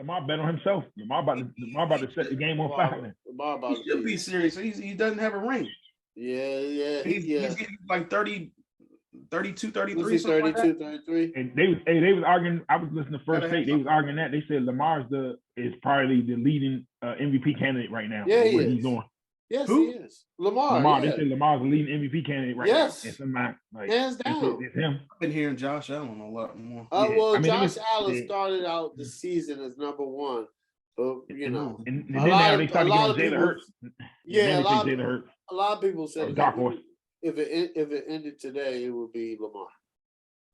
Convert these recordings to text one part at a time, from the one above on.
Lamar bet on himself. Lamar about to set the game on fire. Lamar about he should be serious. He doesn't have a ring. Yeah. He's getting like 30, 32, 33, 32, 33. And they was arguing. I was listening to First Take. They was arguing that. They said Lamar's is probably the leading MVP candidate right now. Yeah, he what is. he's doing. Yes, Who? he is. Lamar. They said Lamar's the leading MVP candidate right now. And somebody, hands down. It's him. I've been hearing Josh Allen a lot more. Well, Josh Allen started out the season as number one, but you know, and then now they started getting Jalen Hurts. Yeah, a lot of people said dark horse. If it ended today, it would be Lamar.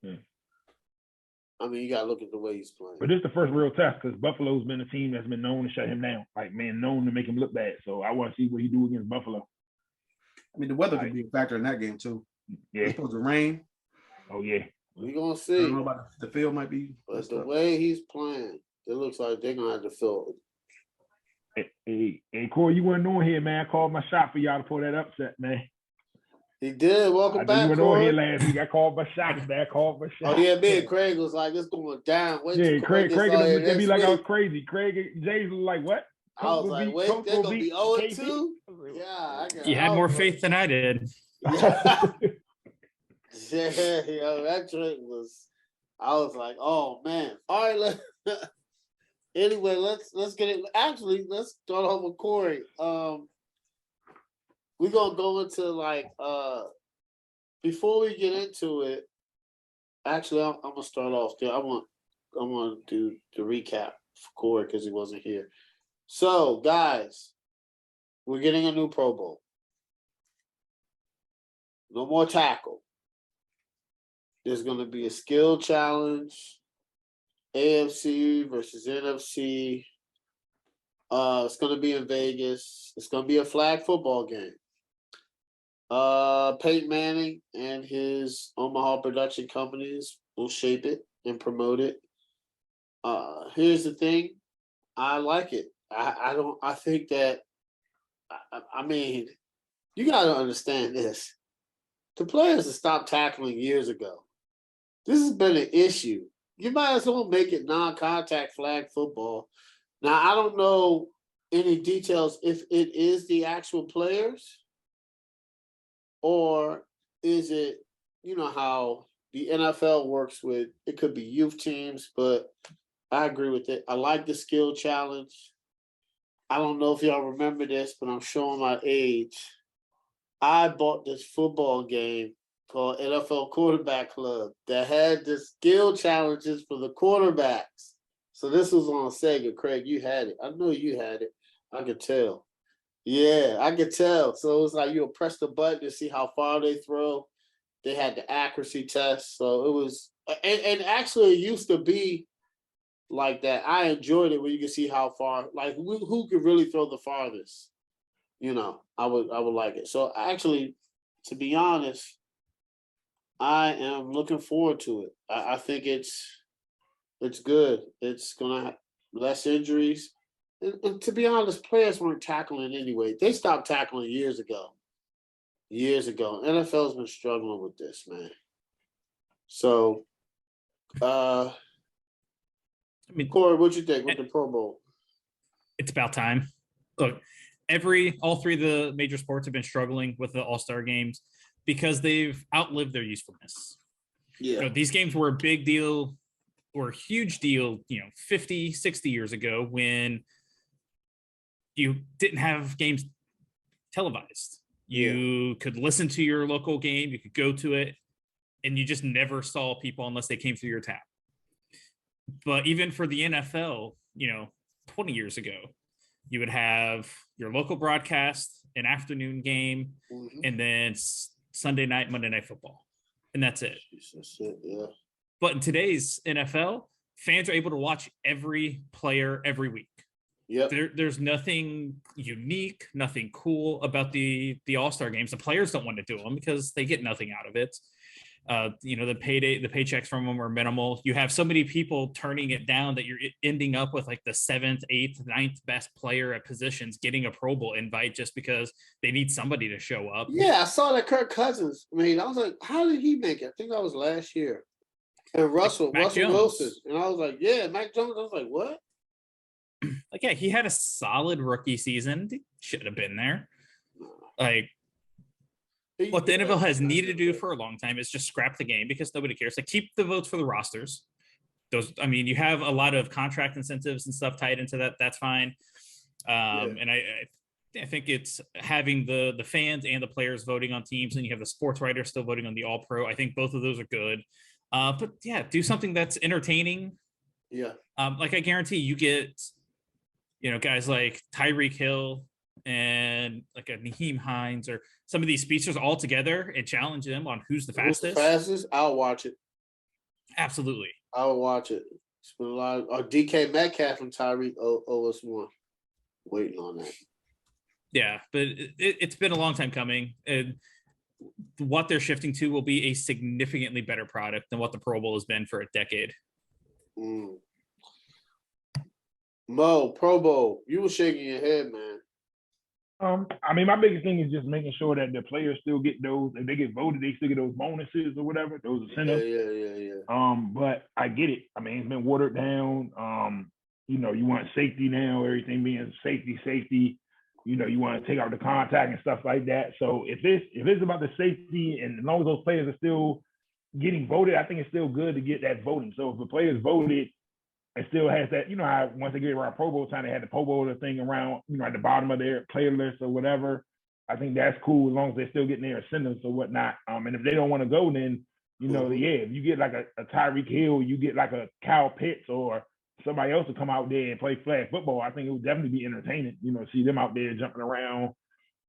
Yeah. I mean, you got to look at the way he's playing. But this is the first real test because Buffalo's been a team that's been known to shut him down, known to make him look bad. So I want to see what he do against Buffalo. I mean, the weather could be a factor in that game too. Yeah, it's supposed to rain. Oh yeah, we're gonna see. I don't know about the field might be, but the way he's playing, it looks like they're gonna have to fill it. Hey, Corey, you weren't on here, man. I called my shot for y'all to pull that upset, man. He did. Welcome back, Corey. You were on here last week. I called my shot, man. Oh yeah, me and Craig was like, it's going down. Craig looked at me like I was crazy. Craig and Jay's like, what? I was like, wait, they're gonna be 0-2? Yeah, you had more faith than I did. Yeah, that drink was. I was like, oh man. All right, anyway, let's get it. Actually, let's start off with Corey. We're gonna go into before we get into it. Actually, I'm gonna start off there. I want to do the recap for Corey because he wasn't here. So, guys, we're getting a new Pro Bowl. No more tackle. There's going to be a skill challenge, AFC versus NFC. It's going to be in Vegas. It's going to be a flag football game. Peyton Manning and his Omaha production companies will shape it and promote it. Here's the thing. I like it. I think that, I mean, you got to understand this. The players have stopped tackling years ago. This has been an issue. You might as well make it non-contact flag football. Now, I don't know any details if it is the actual players or is it, you know, how the NFL works with, it could be youth teams, but I agree with it. I like the skill challenge. I don't know if y'all remember this, but I'm showing my age. I bought this football game called NFL Quarterback Club that had the skill challenges for the quarterbacks. So this was on Sega. Craig, you had it. I know you had it. I could tell. Yeah, I could tell. So it was like you'll press the button to see how far they throw. They had the accuracy test. So it was, and actually it used to be like that. I enjoyed it when you could see how far, like who could really throw the farthest. You know, I would like it. So actually, to be honest, I am looking forward to it. I think it's good. It's gonna have less injuries. And to be honest, players weren't tackling anyway. They stopped tackling years ago. NFL's been struggling with this, man. So, I mean, Corey, what you think with the Pro Bowl? It's about time. Look, all three of the major sports have been struggling with the All-Star games because they've outlived their usefulness. Yeah. You know, these games were a big deal or a huge deal, 50, 60 years ago when you didn't have games televised. You could listen to your local game, you could go to it, and you just never saw people unless they came through your tap. But even for the NFL, 20 years ago, you would have your local broadcast, an afternoon game, and then Sunday night, Monday Night Football. And that's it. That's it, yeah. But in today's NFL, fans are able to watch every player every week. Yep. There's nothing unique, nothing cool about the All-Star games. The players don't want to do them because they get nothing out of it. The paychecks from them are minimal. You have so many people turning it down that you're ending up with like the 7th, 8th, 9th best player at positions getting a Pro Bowl invite just because they need somebody to show up. Yeah, I saw that Kirk Cousins. I mean, I was like, how did he make it? I think that was last year. And Russell Wilson. And I was like, yeah, Mac Jones. I was like, what? Like, yeah, he had a solid rookie season. He should have been there. Like, what the NFL has needed to do for a long time is just scrap the game because nobody cares. Like, keep the votes for the rosters. Those, I mean, you have a lot of contract incentives and stuff tied into that. That's fine. And I think it's having the fans and the players voting on teams, and you have the sports writers still voting on the All Pro. I think both of those are good. But yeah, do something that's entertaining. Yeah. Like, I guarantee you get, guys like Tyreek Hill and like a Naheem Hines or some of these speedsters all together and challenge them on who's the fastest. I'll watch it. Absolutely. I'll watch it. It's been a lot of DK Metcalf and Tyreek owe us one. Waiting on that. Yeah, but it's been a long time coming. And what they're shifting to will be a significantly better product than what the Pro Bowl has been for a decade. Mo, Pro Bowl, you were shaking your head, man. I mean, my biggest thing is just making sure that the players still get those. If they get voted, they still get those bonuses or whatever, those incentives. Yeah. But I get it. I mean, it's been watered down. You want safety now, everything being safety. You want to take out the contact and stuff like that. So if it's about the safety, and as long as those players are still getting voted, I think it's still good to get that voting. So if the players voted, it still has that, how once they get around Pro Bowl time, they had the Pro Bowl thing around, at the bottom of their player list or whatever. I think that's cool as long as they're still getting their incentives or whatnot. And if they don't want to go, then, if you get like a Tyreek Hill, you get like a Kyle Pitts or somebody else to come out there and play flag football, I think it would definitely be entertaining, see them out there jumping around,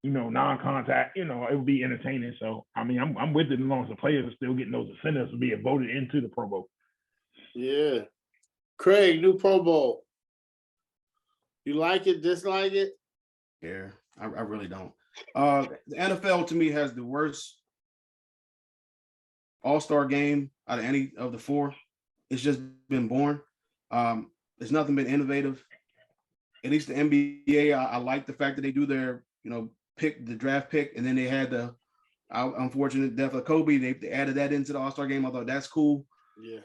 non-contact, it would be entertaining. So, I mean, I'm with it as long as the players are still getting those incentives to be voted into the Pro Bowl. Yeah. Craig, new Pro Bowl. You like it, dislike it? Yeah, I really don't. The NFL to me has the worst all-star game out of any of the four. It's just been boring. There's nothing been innovative. At least the NBA, I like the fact that they do their, pick, the draft pick, and then they had the unfortunate death of Kobe. They added that into the all-star game. I thought that's cool. Yeah.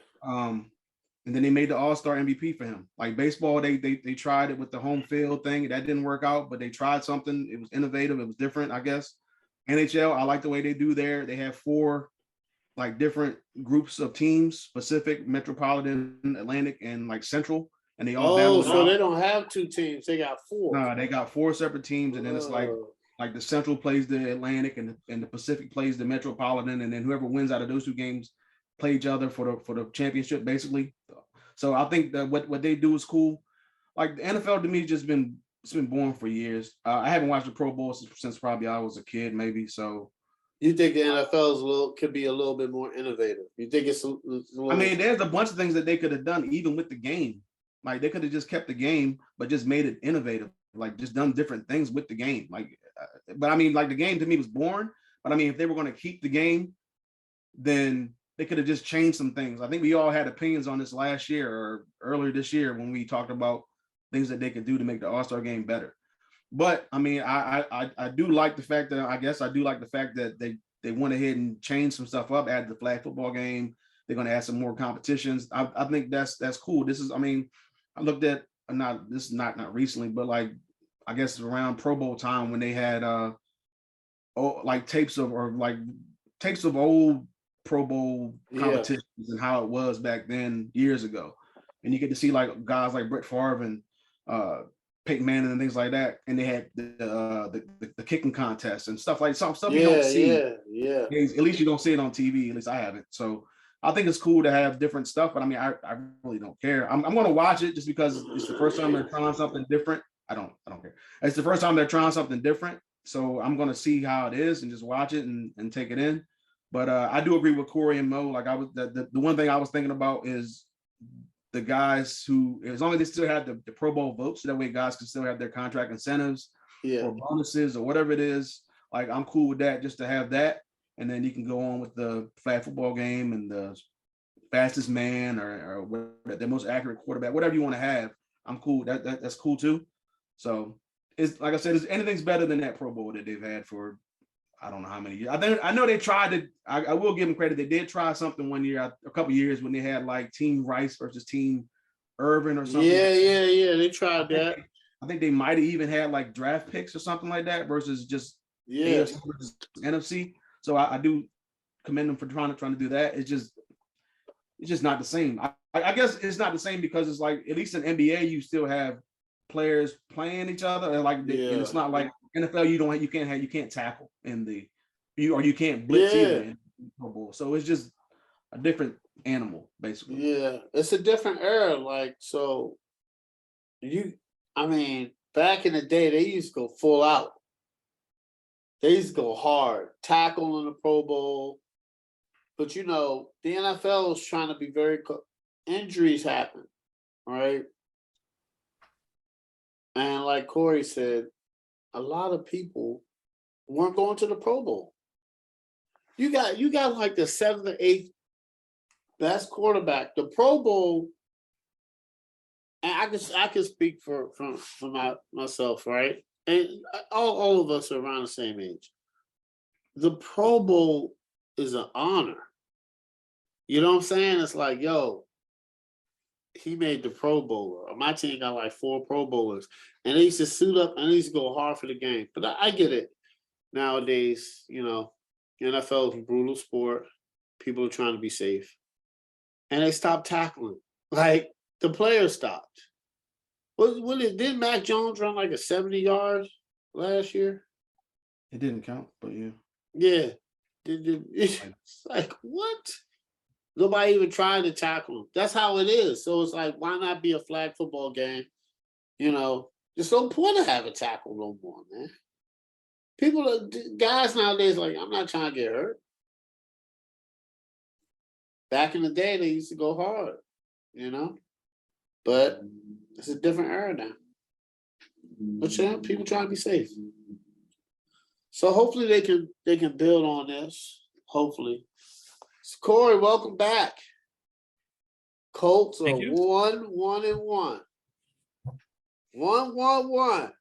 And then they made the all-star MVP for him. Like baseball, they tried it with the home field thing. That didn't work out, but they tried something. It was innovative. It was different, I guess. NHL, I like the way they do there. They have 4 like different groups of teams: Pacific, Metropolitan, Atlantic, and like Central. And they all so they don't have 2 teams. They got 4. No, they got 4 separate teams, and then it's like the Central plays the Atlantic and the Pacific plays the Metropolitan, and then whoever wins out of those 2 games play each other for the championship, basically. So I think that what they do is cool. Like the NFL to me it's been boring for years. I haven't watched the Pro Bowl since probably I was a kid, maybe. So you think the NFL could be a little bit more innovative? You think it's? I mean, there's a bunch of things that they could have done, even with the game. Like they could have just kept the game, but just made it innovative. Like just done different things with the game. Like, but I mean, like the game to me was boring. But I mean, if they were going to keep the game, then they could have just changed some things. I think we all had opinions on this last year or earlier this year when we talked about things that they could do to make the All-Star game better. But I mean, I do like the fact that they went ahead and changed some stuff up, added the flag football game. They're going to add some more competitions. I think that's cool. This is, I mean, I looked at not recently, but like I guess around Pro Bowl time when they had tapes of old Pro Bowl competitions and how it was back then years ago, and you get to see like guys like Brett Favre and Peyton Manning and things like that, and they had the kicking contest and stuff you don't see. Yeah. At least you don't see it on TV. At least I haven't. So I think it's cool to have different stuff, but I mean, I really don't care. I'm going to watch it just because it's the first time they're trying something different. I don't care. It's the first time they're trying something different, so I'm going to see how it is and just watch it and take it in. But I do agree with Corey and Mo. Like the one thing I was thinking about is the guys who, as long as they still have the Pro Bowl votes, so that way guys can still have their contract incentives or bonuses or whatever it is. Like I'm cool with that, just to have that, and then you can go on with the flag football game and the fastest man or the most accurate quarterback, whatever you want to have. I'm cool. That's cool too. So it's like I said, anything's better than that Pro Bowl that they've had for I don't know how many years. I know they tried it. I will give them credit. They did try something one year, a couple of years when they had like Team Rice versus Team Irvin or something. Yeah. They tried that. I think they might have even had like draft picks or something like that versus just AFC versus NFC. So I do commend them for trying to do that. It's just not the same. I guess it's not the same because it's like, at least in NBA, you still have players playing each other, and like and it's not like NFL. You can't tackle you can't blitz either in Pro Bowl. So it's just a different animal, basically. Yeah, it's a different era. Like, so back in the day, they used to go full out. They used to go hard, tackle in the Pro Bowl. But the NFL is trying to be very injuries happen, right? And like Corey said, a lot of people weren't going to the Pro Bowl. You got like the 7th or 8th best quarterback. The Pro Bowl, and I can speak for myself, right? And all of us are around the same age. The Pro Bowl is an honor. You know what I'm saying? It's like, yo, he made the Pro Bowler. My team got like 4 Pro Bowlers. And they used to suit up and they used to go hard for the game. But I get it. Nowadays, NFL is a brutal sport. People are trying to be safe. And they stopped tackling. Like, the players stopped. Didn't Mac Jones run like a 70 yards last year? It didn't count, but yeah. Yeah. It's like, what? Nobody even tried to tackle him. That's how it is. So it's like, why not be a flag football game? There's no point to have a tackle no more, man. Guys nowadays, like, I'm not trying to get hurt. Back in the day, they used to go hard, But it's a different era now. But people trying to be safe. So hopefully they can build on this. Hopefully. So Corey, welcome back. Colts are 1-1-1. 1-1-1.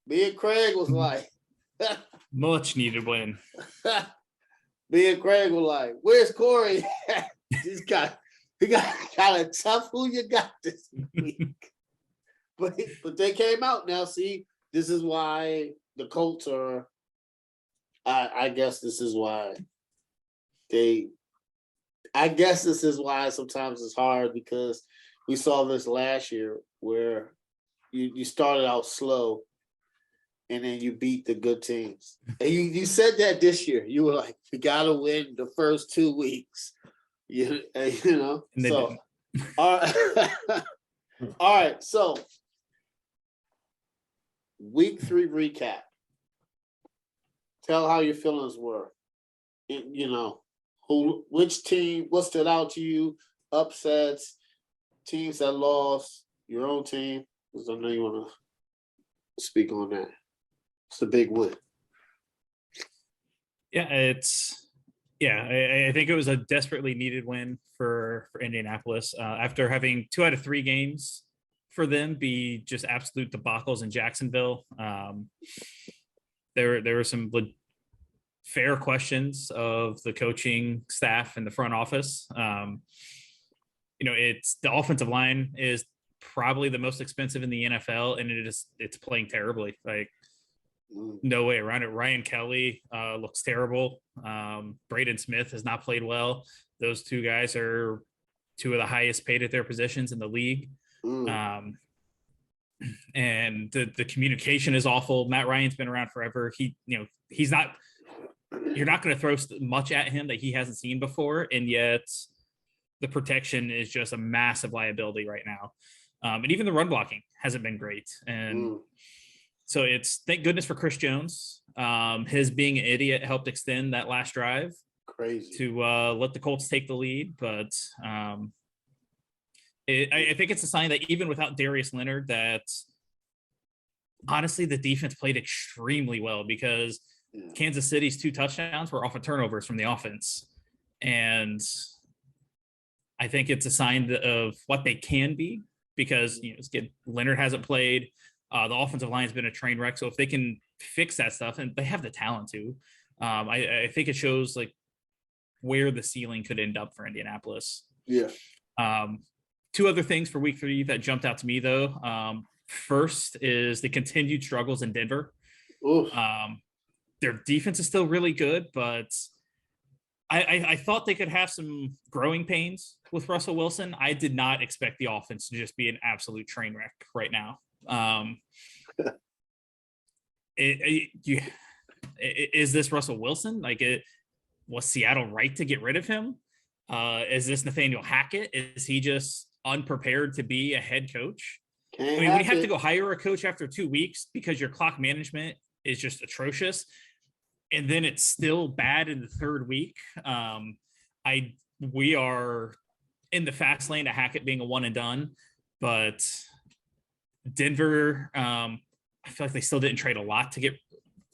Me and Craig was like, much needed win. Me and Craig were like, where's Corey? He got a tough who you got this week. But they came out now. See, this is why the Colts are. I guess this is why sometimes it's hard, because we saw this last year where you started out slow and then you beat the good teams. And you said that this year. You were like, we gotta win the first 2 weeks. So all right. All right, so week 3 recap. Tell how your feelings were. Which team, what stood out to you, upsets, teams that lost, your own team, because I know you want to speak on that. It's a big win. Yeah, I think it was a desperately needed win for Indianapolis after having 2 out of 3 games for them be just absolute debacles in Jacksonville. There were some fair questions of the coaching staff and the front office. It's the offensive line is probably the most expensive in the NFL, and it's playing terribly. Like, no way around it. Ryan Kelly looks terrible. Braden Smith has not played well. Those 2 guys are 2 of the highest paid at their positions in the league. And the communication is awful. Matt Ryan's been around forever. He's not. You're not going to throw much at him that he hasn't seen before, and yet the protection is just a massive liability right now. And even the run blocking hasn't been great. And so it's thank goodness for Chris Jones. His being an idiot helped extend that last drive. Crazy. To let the Colts take the lead. But I think it's a sign that even without Darius Leonard, that honestly, the defense played extremely well, because Kansas City's 2 touchdowns were off of turnovers from the offense. And I think it's a sign of what they can be, because Leonard hasn't played. The offensive line has been a train wreck. So if they can fix that stuff, and they have the talent to, I think it shows like where the ceiling could end up for Indianapolis. Yeah. Two other things for week 3 that jumped out to me, though. First is the continued struggles in Denver. Their defense is still really good, but I thought they could have some growing pains with Russell Wilson. I did not expect the offense to just be an absolute train wreck right now. Is this Russell Wilson? Was Seattle right to get rid of him? Is this Nathaniel Hackett? Is he just unprepared to be a head coach? When you have to go hire a coach after 2 weeks because your clock management is just atrocious, and then it's still bad in the third week. We are in the fast lane to Hackett being a one and done, but Denver, I feel like they still didn't trade a lot to get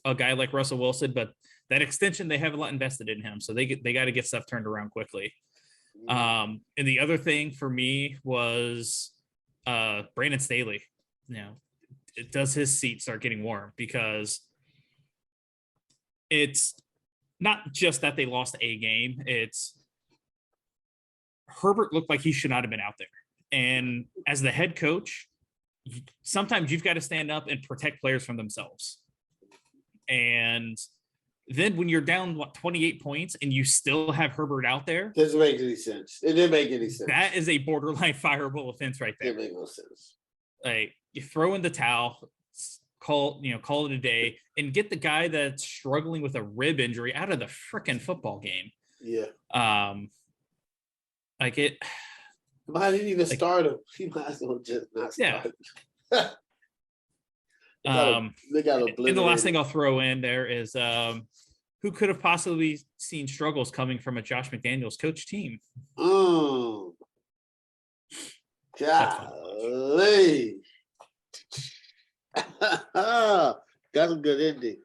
a guy like Russell Wilson, but that extension, they have a lot invested in him. So they got to get stuff turned around quickly. And the other thing for me was Brandon Staley. Does his seat start getting warm? Because it's not just that they lost a game. It's Herbert looked like he should not have been out there. And as the head coach, sometimes you've got to stand up and protect players from themselves. And then when you're down 28 points and you still have Herbert out there, doesn't make any sense. It didn't make any sense. That is a borderline fireable offense right there. It didn't make no sense. Like, you throw in the towel, call it a day, and get the guy that's struggling with a rib injury out of the freaking football game. Yeah. Like it. Why didn't even start him? He might as well just not start him. They got and the last thing I'll throw in there is who could have possibly seen struggles coming from a Josh McDaniels coach team? Oh, golly. That's a good ending.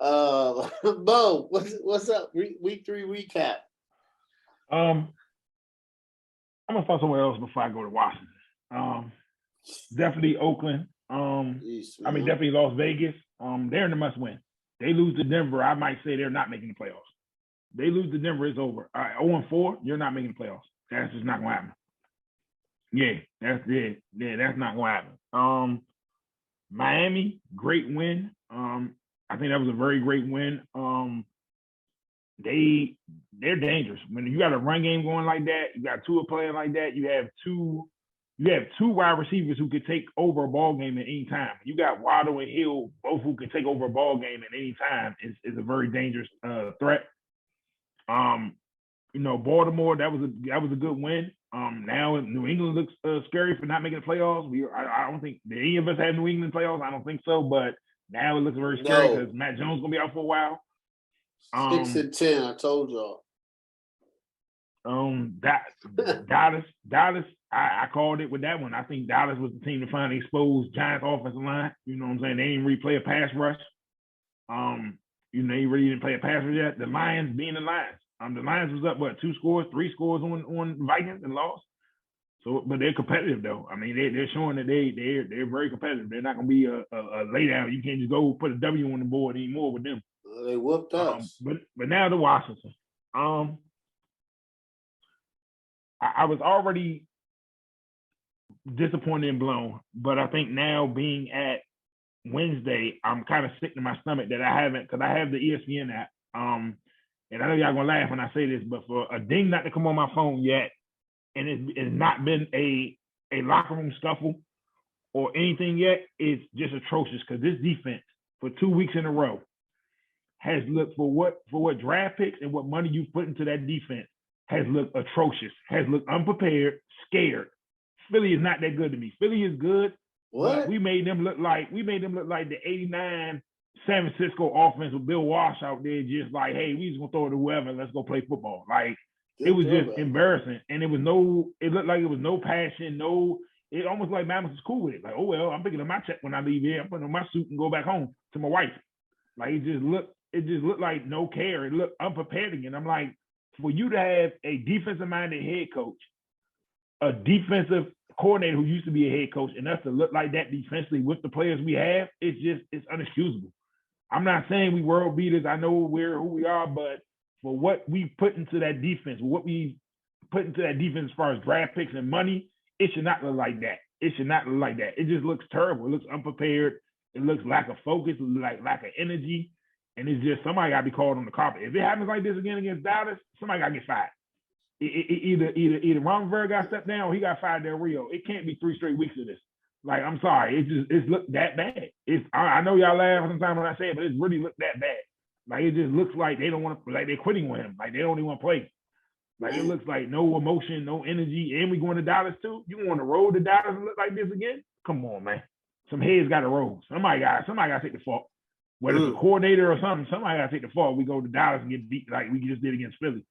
Bo, what's up? Week 3 recap. I'm gonna throw somewhere else before I go to Washington. Definitely Oakland. Definitely Las Vegas. They're in the must win. They lose to Denver, I might say they're not making the playoffs. They lose to Denver, it's over. All right, 0-4, you're not making the playoffs. That's just not gonna happen. Yeah, that's it. Yeah, that's not gonna happen. Miami, great win. I think that was a very great win. They're dangerous. When you got a run game going like that, you got Tua playing like that, you have two wide receivers who could take over a ball game at any time. You got Waddle and Hill, both who can take over a ball game at any time. Is a very dangerous threat. Baltimore, that was a good win. Now New England looks scary for not making the playoffs. I don't think did any of us have New England playoffs. I don't think so, but now it looks very scary because Matt Jones gonna be out for a while. 6-10, I told y'all. Dallas, I called it with that one. I think Dallas was the team to finally expose Giants offensive line. You know what I'm saying? They didn't really play a pass rush. They really didn't play a pass rush yet. The Lions being the Lions. The Lions was up, 3 scores on Vikings and lost. So, but they're competitive though. I mean, they're showing that they're very competitive. They're not gonna be a lay down. You can't just go put a W on the board anymore with them. They whooped us. But now to Washington. I was already disappointed and blown, but I think now being at Wednesday, I'm kind of sick to my stomach that I haven't, because I have the ESPN app. And I know y'all gonna laugh when I say this, but for a ding not to come on my phone yet, and it's not been a locker room scuffle or anything yet, it's just atrocious because this defense for 2 weeks in a row has looked for what draft picks and what money you've put into that defense has looked atrocious, has looked unprepared, scared. Philly is not that good to me. Philly is good. What? We made them look like the 89 San Francisco offense with Bill Walsh out there, just like, hey, we just gonna throw it to whoever, let's go play football. Like it was just embarrassing. And it looked like it was no passion, it almost like Mammoth was cool with it. Like, oh well, I'm picking up my check when I leave here. I'm putting on my suit and go back home to my wife. Like it just looked like no care. It looked unprepared again. I'm like, for you to have a defensive-minded head coach, a defensive coordinator who used to be a head coach, and us to look like that defensively with the players we have, it's unexcusable. I'm not saying we world beaters. I know we're who we are, but for what we put into that defense, what we put into that defense as far as draft picks and money, It should not look like that. It should not look like that. It just looks terrible. It looks unprepared. It looks lack of focus, like lack of energy. And it's just somebody got to be called on the carpet. If it happens like this again against Dallas, somebody got to get fired. Either Ron Rivera got stepped down or he got fired Del Rio. It can't be 3 straight weeks of this. Like, I'm sorry. It's looked that bad. I know y'all laugh sometimes when I say it, but it's really looked that bad. Like, it just looks like they don't want to, like they're quitting with him. Like, they don't even want to play. Like, it looks like no emotion, no energy, and we going to Dallas too. You want to roll to Dallas and look like this again? Come on, man. Some heads got to roll. Somebody got to take the fault. Whether it's a coordinator or something, somebody got to take the fault. We go to Dallas and get beat like we just did against Philly.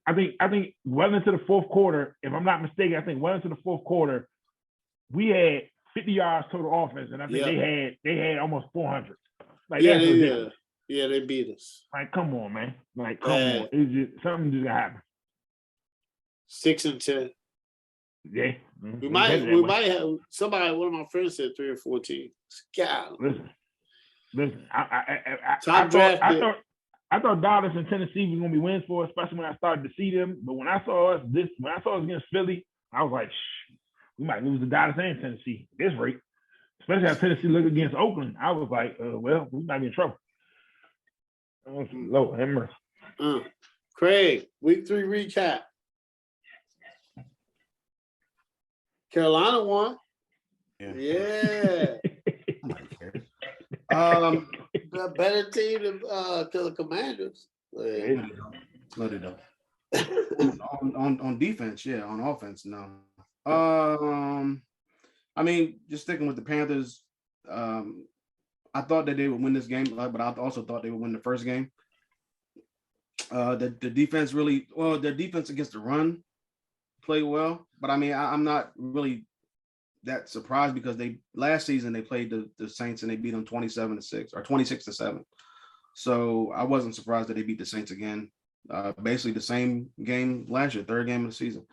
I think well into the fourth quarter, if I'm not mistaken, I think well into the fourth quarter, we had 50 yards total offense, and I think they had almost 400. Like, that's ridiculous. Yeah, they beat us. Like, come on, man. Like, come on. It's just something just gotta happen. 6-10. Yeah. We might have somebody. One of my friends said 3 or 4 teams. God. Listen. I thought Dallas and Tennessee was gonna be wins for us, especially when I started to see them. But when I saw us against Philly, I was like, we might lose to Dallas and Tennessee at this rate. Especially how Tennessee looked against Oakland. I was like, well, we might be in trouble. Low hammer. Craig, week 3 recap. Carolina won. Yeah. The better team than the Commanders. No, they don't. on defense, yeah. On offense, no. I mean, just sticking with the Panthers, I thought that they would win this game, but I also thought they would win the first game. The defense their defense against the run played well, but I mean, I'm not really that surprised because last season they played the Saints and they beat them 27-6 or 26-7. So I wasn't surprised that they beat the Saints again. Basically the same game last year, third game of the season.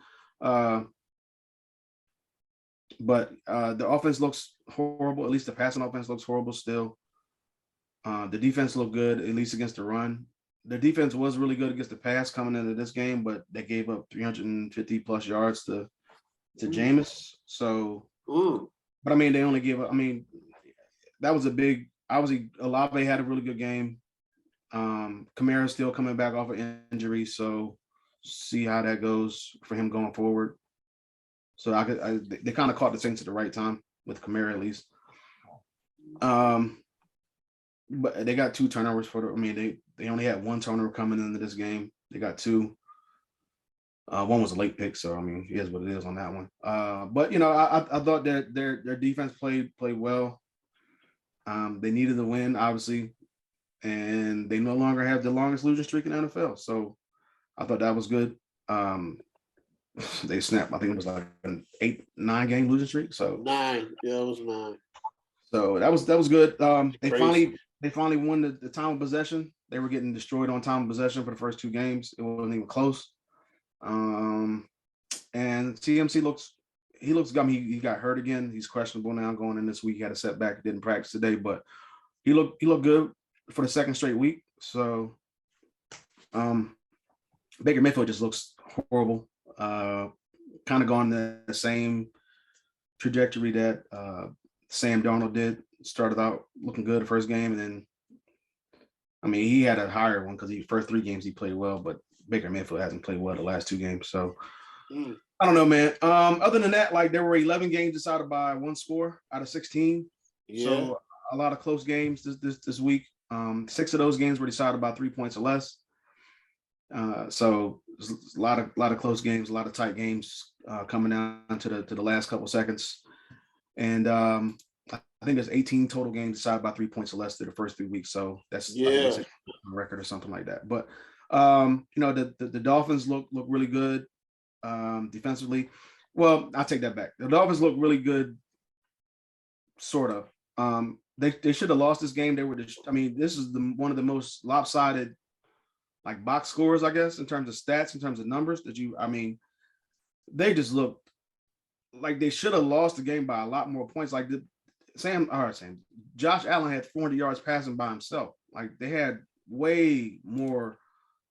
But the offense looks horrible. At least the passing offense looks horrible still. The defense looked good, at least against the run. The defense was really good against the pass coming into this game, but they gave up 350 plus yards to Jameis. So, but I mean, they only gave up. I mean, that was obviously Olave had a really good game. Kamara's still coming back off an injury, so see how that goes for him going forward. So they kind of caught the Saints at the right time with Kamara at least. But they got 2 turnovers they only had 1 turnover coming into this game. They got 2. One was a late pick, so I mean, it is what it is on that one. But you know, I thought that their defense played well. They needed the win, obviously, and they no longer have the longest losing streak in the NFL. So I thought that was good. They snapped. I think it was like an 8-9 game losing streak. So 9, yeah, it was 9. So that was good. They finally won the time of possession. They were getting destroyed on time of possession for the first 2 games. It wasn't even close. And CMC looks good. I mean, he got hurt again. He's questionable now going in this week. He had a setback. Didn't practice today, but he looked good for the second straight week. So Baker Mayfield just looks horrible. Kind of gone the same trajectory that Sam Darnold did. Started out looking good the first game, and then I mean he had a higher one because the first 3 games he played well, but Baker Mayfield hasn't played well the last 2 games. So I don't know, man. Other than that, like there were 11 games decided by 1 score out of 16. Yeah. So a lot of close games this week. 6 of those games were decided by 3 points or less. So a lot of close games, a lot of tight games coming down to the last couple seconds. And I think there's 18 total games decided by 3 points or less through the first 3 weeks. So that's a record or something like that. But you know, the Dolphins look really good defensively. Well, I'll take that back. The Dolphins look really good, sort of. They should have lost this game. This is one of the most lopsided like box scores, I guess, in terms of stats, in terms of numbers they just looked like they should have lost the game by a lot more points. Like Josh Allen had 400 yards passing by himself. Like they had way more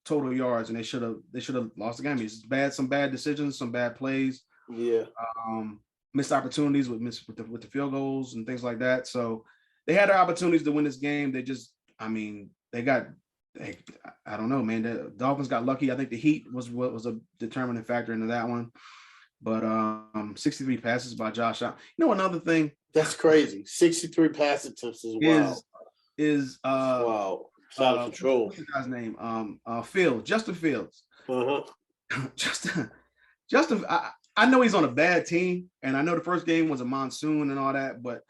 total yards, and they should have lost the game. It's some bad decisions, some bad plays. Yeah. Missed opportunities with the field goals and things like that. So they had their opportunities to win this game. They just, I don't know, man. The Dolphins got lucky. I think the heat was what was a determining factor into that one. But 63 passes by Josh Allen. You know, another thing that's crazy. 63 pass attempts is wild. Wow. It's out of control. What's the guy's name? Justin Fields. Uh-huh. Justin, I know he's on a bad team, and I know the first game was a monsoon and all that, but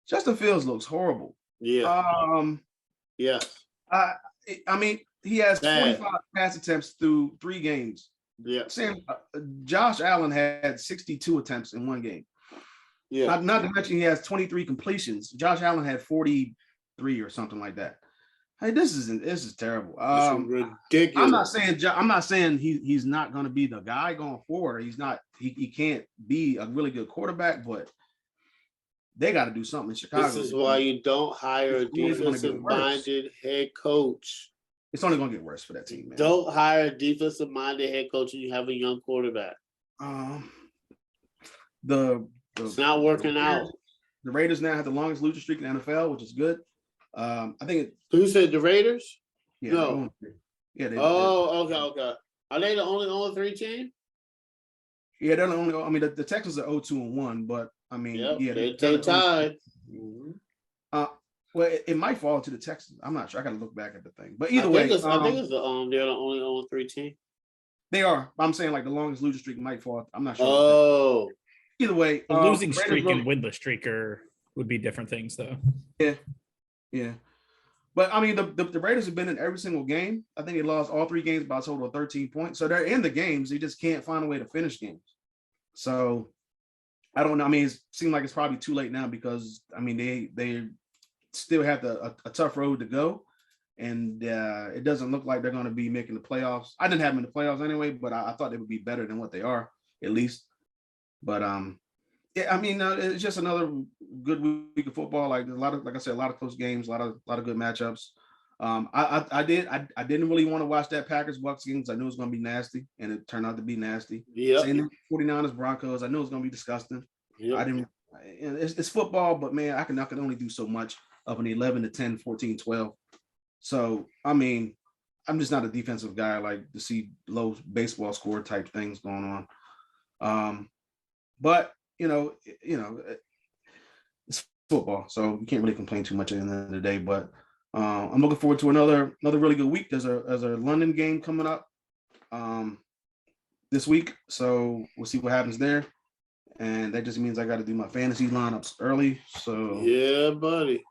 Justin Fields looks horrible. Yeah. Yeah. I mean, he has 45 pass attempts through 3 games. Yeah. Josh Allen had 62 attempts in one game. Yeah. Not to mention he has 23 completions. Josh Allen had 43 or something like that. Hey, this is terrible. Ridiculous. I'm not saying he's not going to be the guy going forward. He's not. He can't be a really good quarterback, but they got to do something in Chicago. This is why you don't hire a defensive-minded head coach. It's only going to get worse for that team, man. Don't hire a defensive-minded head coach and you have a young quarterback. It's not working out. The Raiders now have the longest losing streak in the NFL, which is good. I think. Who said the Raiders? Yeah, no. Yeah. Okay. Are they the only 0-3 team? Yeah, they're the only. I mean, the Texans are 0-2-1, but I mean, they're tied. Well, it might fall to the Texans. I'm not sure. I got to look back at the thing. But either way, I think it's they're the only 0-3 team. They are. I'm saying like the longest losing streak might fall. I'm not sure. Oh. Either way, the losing streak and winless streak would be different things, though. Yeah. But I mean, the Raiders have been in every single game. I think they lost all 3 games by a total of 13 points. So they're in the games. They just can't find a way to finish games. So I don't know. I mean, it seems like it's probably too late now because I mean they still have a tough road to go, and it doesn't look like they're going to be making the playoffs. I didn't have them in the playoffs anyway, but I thought they would be better than what they are at least. But yeah, I mean, it's just another good week of football. Like a lot of close games, a lot of good matchups. I didn't really want to watch that Packers Bucs games. I knew it was going to be nasty, and it turned out to be nasty. Yeah. Same 49ers Broncos. I knew it was going to be disgusting. Yep. I didn't. It's football, but man, I can only do so much of an 11-10, 14-12. So I mean, I'm just not a defensive guy. I like to see low baseball score type things going on. But you know, it's football, so you can't really complain too much at the end of the day. But I'm looking forward to another really good week. There's a London game coming up this week, so we'll see what happens there. And that just means I got to do my fantasy lineups early. So yeah, buddy.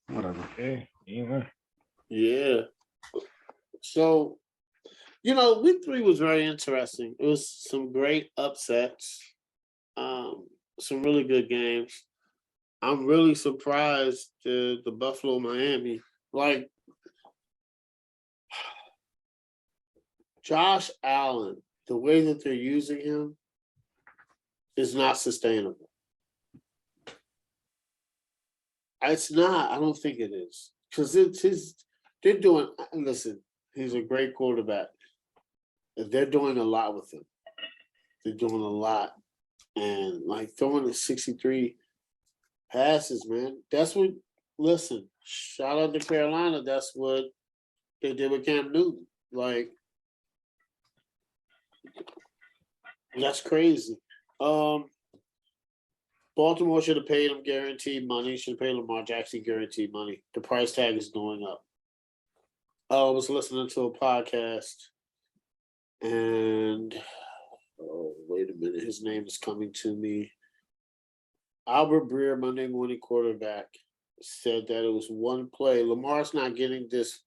Whatever. Yeah. So, week 3 was very interesting. It was some great upsets. Some really good games. I'm really surprised the Buffalo Miami. Like Josh Allen, the way that they're using him is not sustainable. It's not. I don't think it is. Because they're doing, listen, he's a great quarterback. They're doing a lot with him. They're doing a lot. And like throwing the 63 passes, man. That's what, listen, shout out to Carolina. That's what they did with Cam Newton. Like, that's crazy. Baltimore should have paid him guaranteed money. Should have paid Lamar Jackson guaranteed money. The price tag is going up. I was listening to a podcast, and wait a minute, his name is coming to me. Albert Breer, Monday morning quarterback, said that it was one play. Lamar's not getting this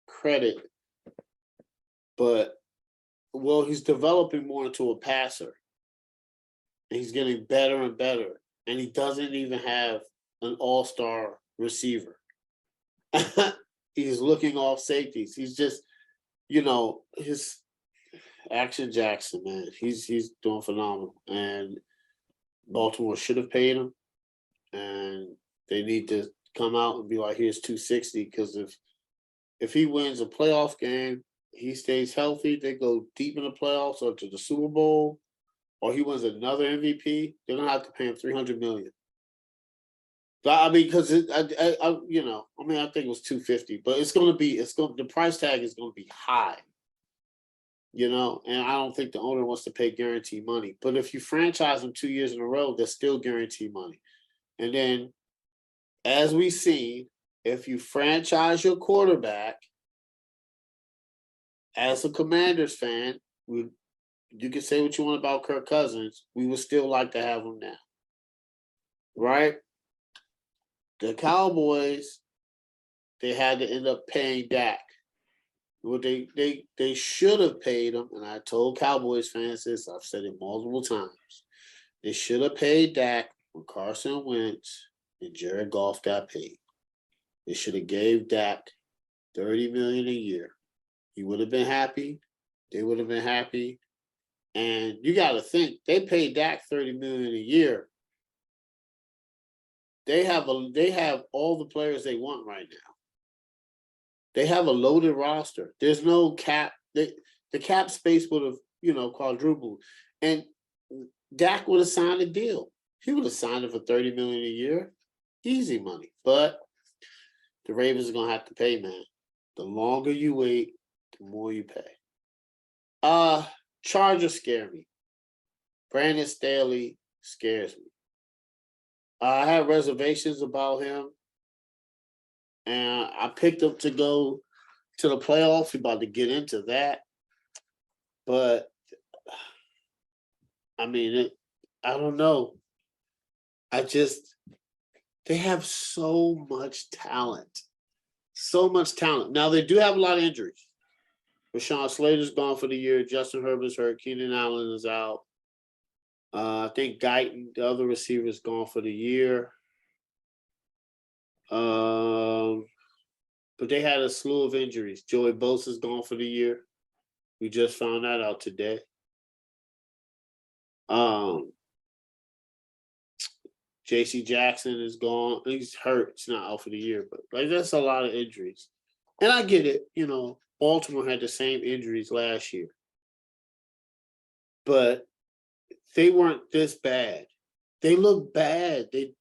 credit, but he's developing more into a passer. He's getting better and better, and he doesn't even have an all-star receiver. He's looking off safeties. He's just, his Action Jackson, man. He's doing phenomenal, and Baltimore should have paid him, and they need to come out and be like, here's $260, because if he wins a playoff game, he stays healthy, they go deep in the playoffs or to the Super Bowl. or he wins another MVP, they're gonna have to pay him $300 million. I mean, because I think it was 250, but the price tag is gonna be high. And I don't think the owner wants to pay guaranteed money. But if you franchise them 2 years in a row, they're still guaranteed money. And then, as we see, if you franchise your quarterback, as a Commanders fan, you can say what you want about Kirk Cousins, we would still like to have him now. Right? The Cowboys, they had to end up paying Dak. What they should have paid him, and I told Cowboys fans this, I've said it multiple times. They should have paid Dak when Carson Wentz and Jared Goff got paid. They should have gave Dak $30 million a year. He would have been happy. They would have been happy. And you got to think, they paid Dak $30 million a year. They have all the players they want right now. They have a loaded roster. There's no cap. The cap space would have, quadrupled. And Dak would have signed a deal. He would have signed it for $30 million a year. Easy money. But the Ravens are gonna have to pay, man. The longer you wait, the more you pay. Chargers scare me. Brandon Staley scares me. I had reservations about him. And I picked him to go to the playoffs. We're about to get into that. But, I mean, I don't know. They have so much talent. So much talent. Now, they do have a lot of injuries. Rashawn Slater's gone for the year. Justin Herbert's hurt. Keenan Allen is out. I think Guyton, the other receiver, is gone for the year. But they had a slew of injuries. Joey Bosa's gone for the year. We just found that out today. J.C. Jackson is gone. He's hurt. He's not out for the year, but that's a lot of injuries. And I get it. Baltimore had the same injuries last year, but they weren't this bad. They look bad. They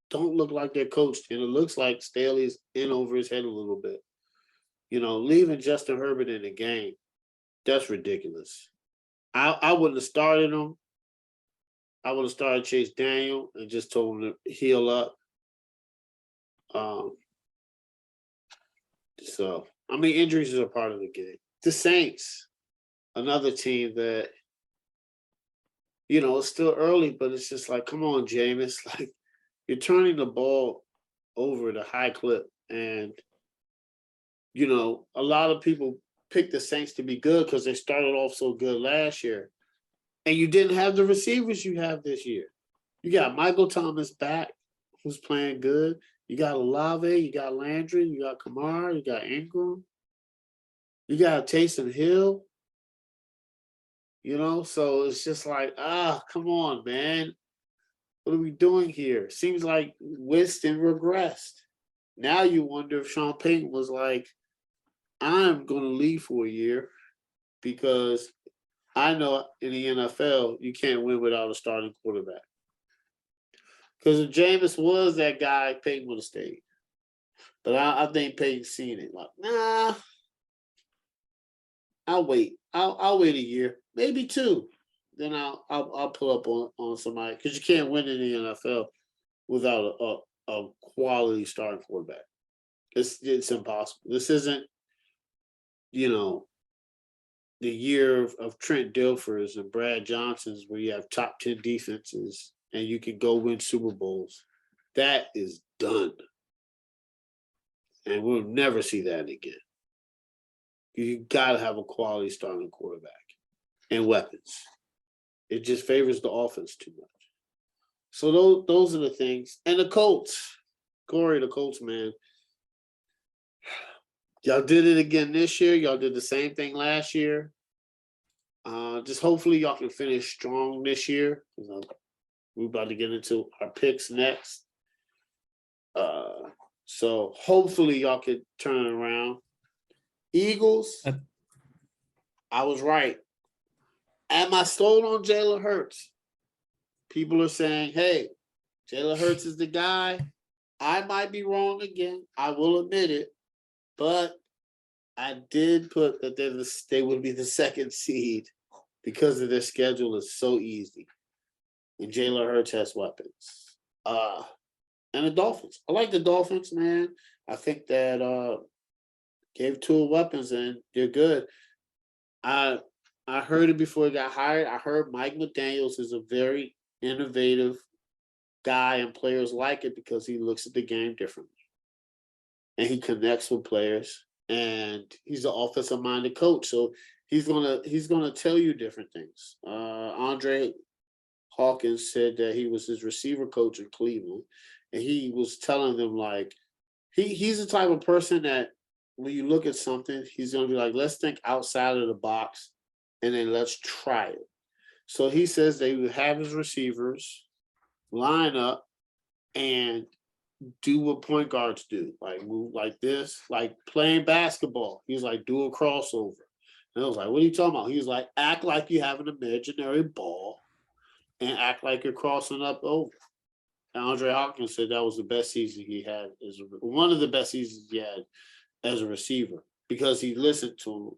don't look like they're coached, and it looks like Staley's in over his head a little bit. Leaving Justin Herbert in the game, that's ridiculous. I wouldn't have started him. I would have started Chase Daniel and just told him to heal up. Injuries are a part of the game. The Saints, another team that, it's still early, but it's just like, come on, Jameis. Like, you're turning the ball over at a high clip. And, a lot of people picked the Saints to be good because they started off so good last year. And you didn't have the receivers you have this year. You got Michael Thomas back, who's playing good. You got Olave, you got Landry, you got Kamara, you got Ingram. You got Taysom Hill. So it's just like, come on, man. What are we doing here? Seems like Winston regressed. Now you wonder if Sean Payton was like, I'm going to leave for a year because I know in the NFL, you can't win without a starting quarterback. Because if Jameis was that guy, Payton would have stayed. But I think Payton's seen it. Like, nah, I'll wait. I'll wait a year, maybe two. Then I'll pull up on somebody because you can't win in the NFL without a quality starting quarterback. It's impossible. This isn't, the year of Trent Dilfers and Brad Johnsons where you have top 10 defenses and you can go win Super Bowls. That is done. And we'll never see that again. You got to have a quality starting quarterback and weapons. It just favors the offense too much. So those are the things. And the Colts. Corey, the Colts, man. Y'all did it again this year. Y'all did the same thing last year. Just hopefully y'all can finish strong this year. We're about to get into our picks next. So hopefully y'all could turn it around. Eagles, I was right. Am I sold on Jalen Hurts? People are saying, hey, Jalen Hurts is the guy. I might be wrong again. I will admit it. But I did put that they would be the second seed because of their schedule is so easy. And Jalen Hurts has weapons. And the Dolphins. I like the Dolphins, man. I think that gave Tua weapons and they're good. I heard it before he got hired. I heard Mike McDaniels is a very innovative guy and players like it because he looks at the game differently. And he connects with players. And he's an offensive minded coach. So he's gonna tell you different things. Andre Hawkins said that he was his receiver coach in Cleveland. And he was telling them like he's the type of person that when you look at something, he's gonna be like, let's think outside of the box and then let's try it. So he says they would have his receivers line up and do what point guards do, like move like this, like playing basketball. He was like, do a crossover. And I was like, what are you talking about? He was like, act like you have an imaginary ball and act like you're crossing up over. And Andre Hawkins said that was the best season he had, one of the best seasons he had as a receiver because he listened to him.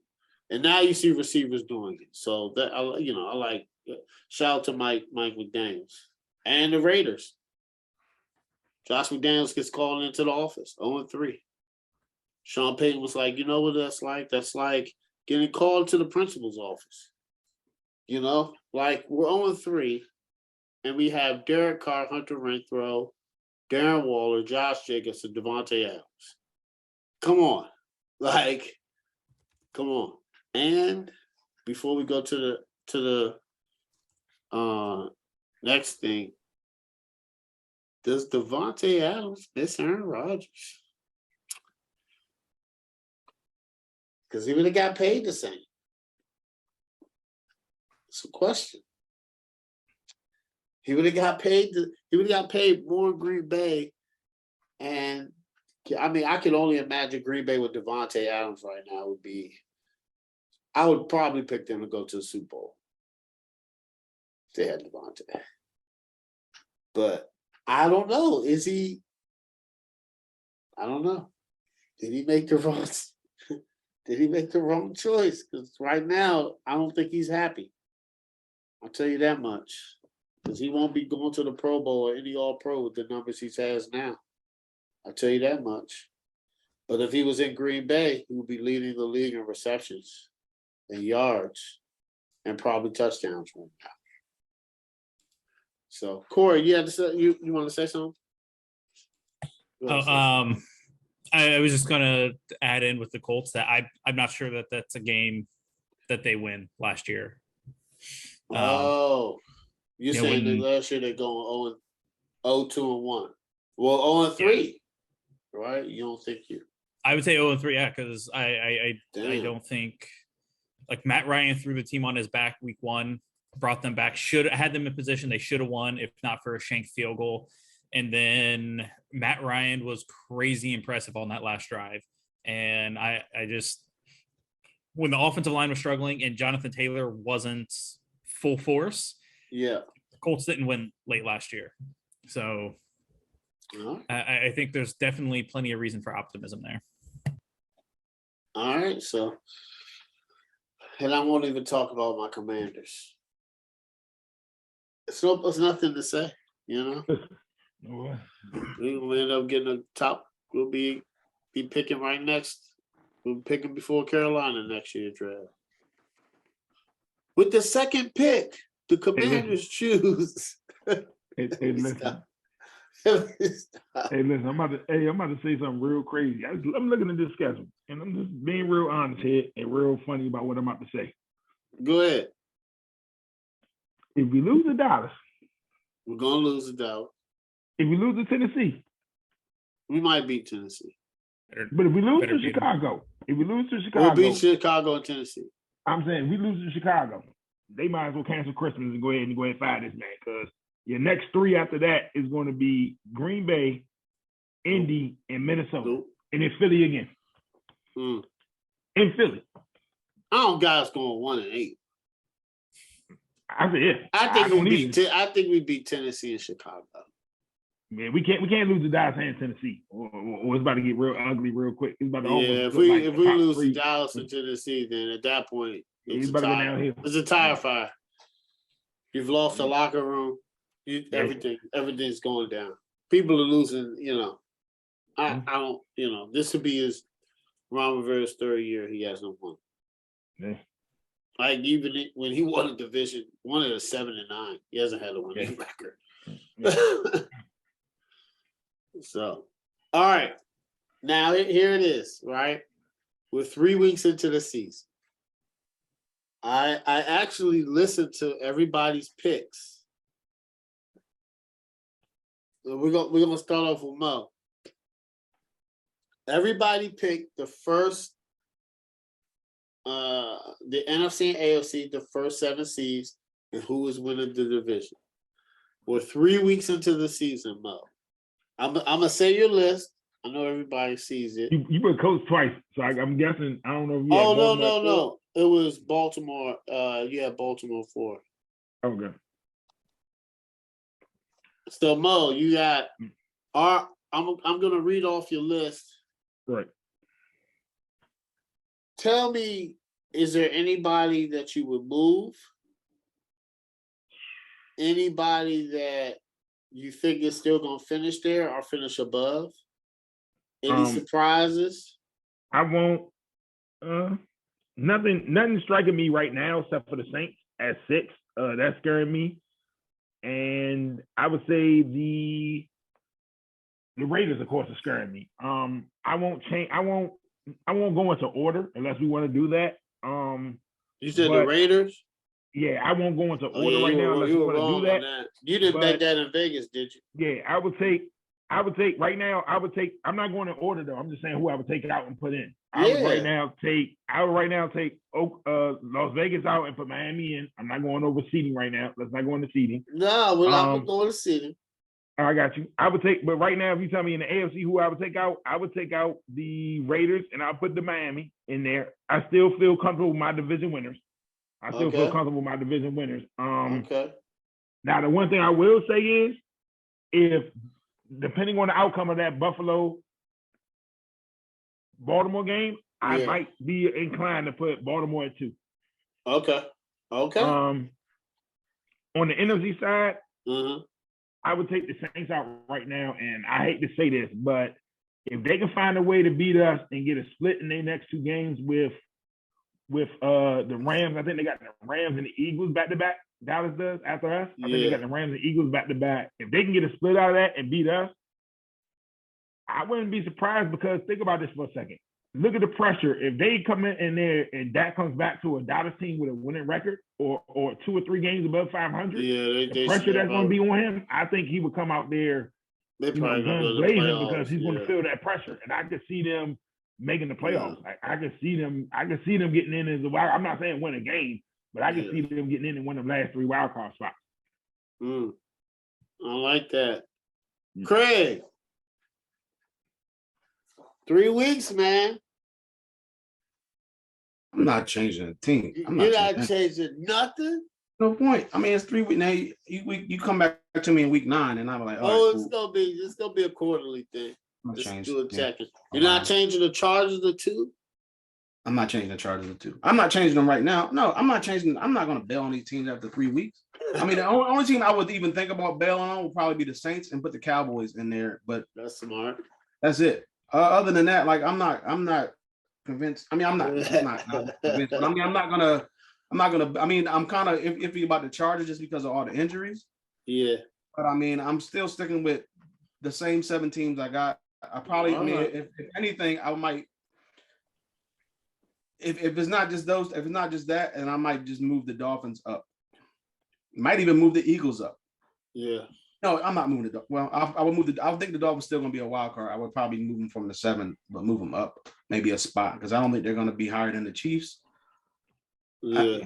And now you see receivers doing it. So that I like. Shout out to Mike McDaniels and the Raiders. Josh McDaniels gets called into the office, 0-3. Sean Payton was like, you know what that's like? That's like getting called to the principal's office. You know, like we're 0-3, and we have Derek Carr, Hunter Renfrow, Darren Waller, Josh Jacobs, and Devontae Adams. Come on. Like, come on. And before we go to the next thing, does Devontae Adams miss Aaron Rodgers? Because he would have got paid the same. It's a question. He would have got paid. He would have got paid more in Green Bay, and I mean, I can only imagine Green Bay with Devontae Adams right now would be. I would probably pick them to go to the Super Bowl if they had Devontae. But I don't know. Is he? I don't know. Did he make the wrong? Did he make the wrong choice? Because right now, I don't think he's happy. I'll tell you that much. Because he won't be going to the Pro Bowl or any All-Pro with the numbers he has now. I'll tell you that much. But if he was in Green Bay, he would be leading the league in receptions and yards and probably touchdowns right now. So, Corey, you want to say something? I was just gonna add in with the Colts that I'm not sure that that's a game that they win last year. You're saying that last year they're going 0-2-1. Well, 0-3, right? You don't think you? I would say 0-3, yeah, because I don't think like Matt Ryan threw the team on his back week one, brought them back, had them in position. They should have won if not for a shanked field goal. And then Matt Ryan was crazy impressive on that last drive. And I just, when the offensive line was struggling and Jonathan Taylor wasn't full force, yeah, Colts didn't win late last year. So I think there's definitely plenty of reason for optimism there. All right. So, and I won't even talk about my Commanders. It's nothing to say, you know? We'll end up getting a top. We'll be picking right next. We'll be picking before Carolina next year draft. With the second pick, the Commanders choose. Hey, listen. Hey, listen. I'm about to say something real crazy. I'm looking at this schedule, and I'm just being real honest here and real funny about what I'm about to say. Go ahead. If we lose to Dallas, we're gonna lose to Dallas. If we lose to Tennessee, we might beat Tennessee. But if we lose to Chicago, we'll beat Chicago and Tennessee. I'm saying if we lose to Chicago, they might as well cancel Christmas and go ahead and fire this man, because your next three after that is going to be Green Bay, Indy, and Minnesota, and then Philly again. In Philly, I don't got us going 1-8. I said, yeah. I think we beat Tennessee and Chicago. Man, we can't lose to Dallas and Tennessee, or it's about to get real ugly real quick. It's about to If we lose to Dallas and Tennessee, then at that point it's about to go downhill. It's a tire fire. You've lost the locker room. Everything's going down. People are losing. I don't. This would be his Ron Rivera's third year. He hasn't won. Yeah. Like even when he won a division, one of the 7-9, he hasn't had a winning record. Yeah. So, all right. Now here it is, right? We're 3 weeks into the season. I actually listened to everybody's picks. So we're gonna start off with Mo. Everybody picked the first, the NFC and AFC, the first 7 seeds, and who is winning the division. We're 3 weeks into the season, Mo. I'm gonna say your list. I know everybody sees it. You put Colts twice, so I'm guessing. I don't know if you. Oh no! It was Baltimore. You had Baltimore 4. Okay. So Mo, you got I'm gonna read off your list. Right. Tell me, is there anybody that you would move? Anybody that you think is still gonna finish there or finish above? Any surprises? I won't. Nothing striking me right now except for the Saints at 6. That's scaring me. And I would say the Raiders, of course, are scaring me. I won't change. I won't go into order unless we want to do that. You said the Raiders? Yeah, I won't go into order right now unless we want to do that. You didn't bet that in Vegas, did you? Yeah, I would take right now. I'm not going in order though. I'm just saying who I would take out and put in. I would right now take Las Vegas out and put Miami in. I'm not going over seeding right now. Let's not go into seeding. No, we're not going to seeding. I got you. I would take, but right now, if you tell me in the AFC who I would take out the Raiders and I'll put the Miami in there. I still feel comfortable with my division winners. Okay. Now, the one thing I will say is, if depending on the outcome of that Buffalo-Baltimore game, I might be inclined to put Baltimore at 2. Okay. On the NFC side, I would take the Saints out right now, and I hate to say this, but if they can find a way to beat us and get a split in their next 2 games with the Rams, I think they got the Rams and the Eagles back-to-back. Dallas does after us. I think they got the Rams and Eagles back-to-back. If they can get a split out of that and beat us, I wouldn't be surprised, because think about this for a second. Look at the pressure. If they come in there and Dak comes back to a Dallas team with a winning record or 2 or 3 games above 500, the pressure that's going to be on him, I think he would come out there blazing, because he's going to feel that pressure. And I could see them making the playoffs. I could see them getting in as a wild. I'm not saying win a game, but I can see them getting in one of the last 3 wild card spots. I like that. Craig. 3 weeks, man. I'm not changing the team. You're not changing nothing? No point. I mean, it's 3 weeks now. You come back to me in week 9, and I'm like, it's gonna be a quarterly thing. Just do a checking. You're not changing the Chargers to 2? I'm not changing the Chargers to 2. I'm not changing them right now. No, I'm not changing. I'm not going to bail on these teams after 3 weeks. I mean, the only team I would even think about bailing on would probably be the Saints and put the Cowboys in there. But that's smart. That's it. Other than that, like I'm not convinced. I mean, I'm not convinced. But I mean, I'm not gonna. I mean, I'm kind of iffy about the Chargers just because of all the injuries. Yeah. But I mean, I'm still sticking with the same 7 teams I got. I probably, if anything, I might. If it's not just those, if it's not just that, and I might just move the Dolphins up. Might even move the Eagles up. Yeah. No, I'm not moving the. Well, I would move I would think the Dolphins still going to be a wild card. I would probably move them from the 7, but move them up maybe a spot, because I don't think they're going to be higher than the Chiefs. Yeah.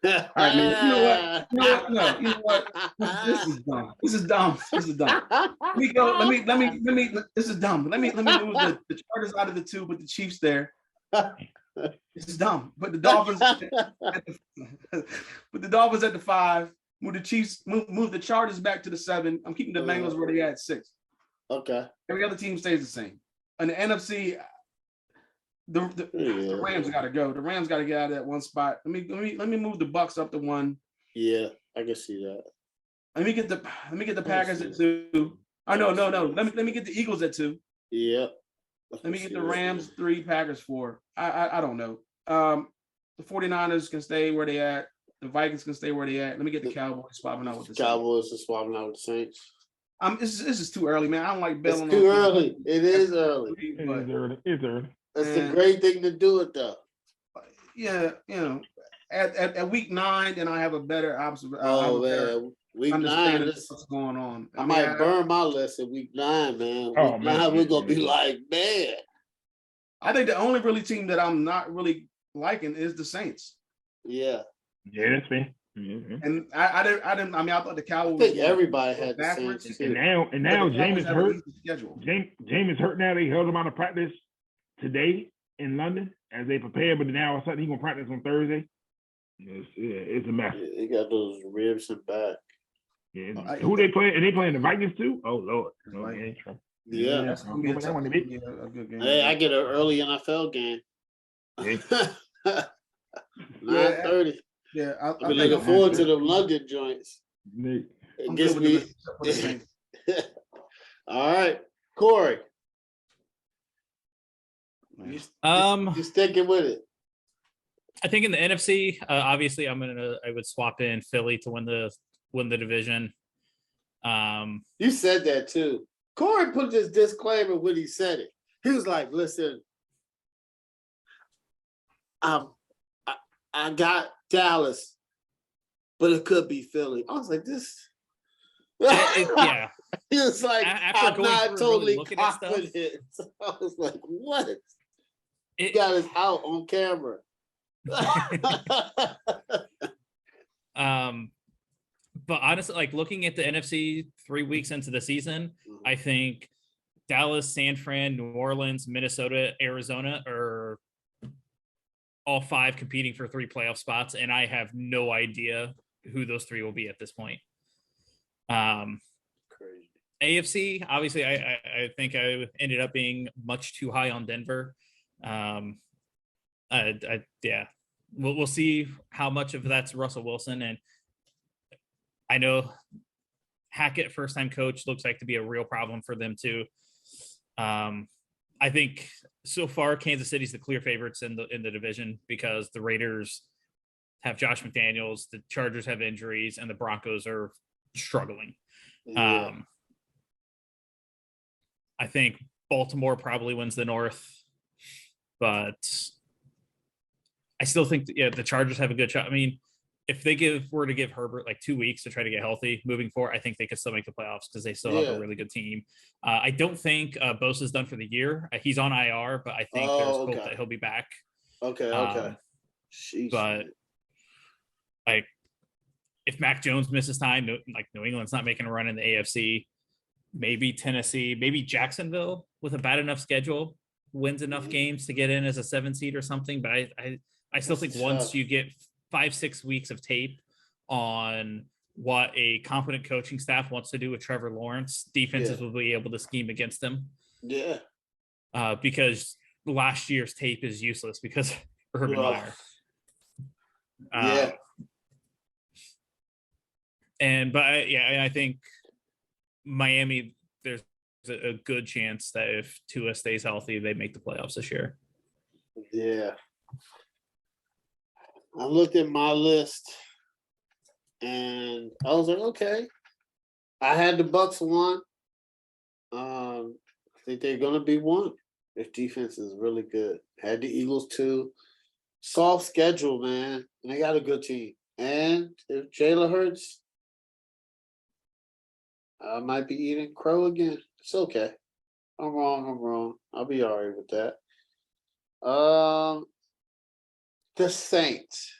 All right, man. You know what? This is dumb. Let me go. Let me. This is dumb. Let me move the Chargers out of the 2, put the Chiefs there. This is dumb. But the Dolphins, put the Dolphins at the 5. Move the Chiefs. Move the Chargers back to the 7. I'm keeping the Bengals where they at 6. Okay. Every other team stays the same. And the NFC, the Rams got to go. The Rams got to get out of that one spot. Let me move the Bucks up to 1. Yeah, I can see that. Let me get the Packers at 2. Oh no. Let me get the Eagles at 2. Yeah. Let me get the Rams 3, Packers 4. I don't know. The 49ers can stay where they at. The Vikings can stay where they at. Let me get the Cowboys swapping out with the Cowboys are swapping out with the Saints. This is too early, man. I don't like It's bailing. too early. It is early. It's early. That's the great thing to do it though. Yeah, at week 9, then I have a better observation. Man, week 9. What's going on? I might burn my list at week 9, man. Oh, week man. 9, we're gonna be like, man. I think the only really team that I'm not really liking is the Saints. Yeah. Yeah, that's fair. Mm-hmm. And I didn't. I mean, I thought the Cowboys. I think everybody had the Saints too. And now James hurt. Schedule. James hurt now. They held him out of practice today in London as they prepare, but now all of a sudden he's gonna practice on Thursday. It's a mess. He got those ribs and back. Yeah. Who they playing? Are they playing the Vikings too? Oh Lord. Yeah. That's gonna be a good game. Hey, I get an early NFL game. Yeah. 9:30. Yeah, I've been looking forward to them London joints. It gets me. All right, Corey. You sticking with it? I think in the NFC, obviously, I would swap in Philly to win the division. You said that too. Corey put this disclaimer when he said it. He was like, "Listen, I got Dallas, but it could be Philly." I was like, "This." Yeah. He was like, After "I'm not totally really confident." So I was like, "What?" He got us out on camera. But honestly, like looking at the NFC 3 weeks into the season, I think Dallas, San Fran, New Orleans, Minnesota, Arizona are all 5 competing for 3 playoff spots, and I have no idea who those 3 will be at this point. Crazy. AFC, obviously, I think I ended up being much too high on Denver. Yeah, we'll see how much of that's Russell Wilson, and I know Hackett, first-time coach, looks like to be a real problem for them too. I think so far Kansas City's the clear favorites in the division because the Raiders have Josh McDaniels, the Chargers have injuries, and the Broncos are struggling. Yeah. I think Baltimore probably wins the North, but I still think the Chargers have a good shot. I mean, if they were to give Herbert like 2 weeks to try to get healthy moving forward, I think they could still make the playoffs because they still have a really good team. I don't think Bosa's done for the year. He's on IR, but I think there's hope that he'll be back. Okay. But like, if Mac Jones misses time, like New England's not making a run in the AFC, maybe Tennessee, maybe Jacksonville with a bad enough schedule wins enough games to get in as a 7 seed or something. But I still think once you get 5-6 weeks of tape on what a competent coaching staff wants to do with Trevor Lawrence, defenses will be able to scheme against him. Yeah. Because last year's tape is useless because of Urban Meyer. I think Miami, there's a good chance that if Tua stays healthy, they make the playoffs this year. Yeah. I looked at my list and I was like, okay. I had the Bucks 1. I think they're gonna be 1. Their defense is really good. Had the Eagles 2. Soft schedule, man. And they got a good team. And if Jalen Hurts, I might be eating crow again. It's okay. I'm wrong. I'll be all right with that. The Saints.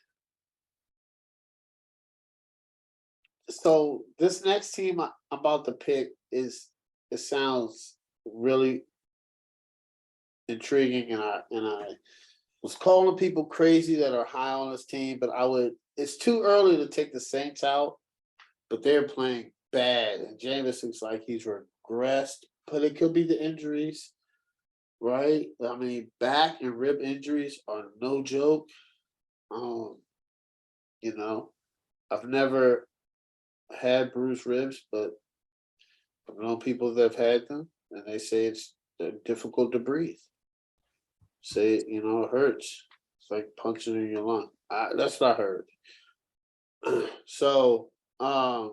So this next team I'm about to pick it sounds really intriguing, and was calling people crazy that are high on this team, but it's too early to take the Saints out, but they're playing bad. And Jameis looks like he's regressed, but it could be the injuries, right? I mean, back and rib injuries are no joke. You know, I've never had bruised ribs, but I've known people that have had them, and they say they're difficult to breathe. Say, it hurts. It's like punching in your lung. That's what I heard. So, I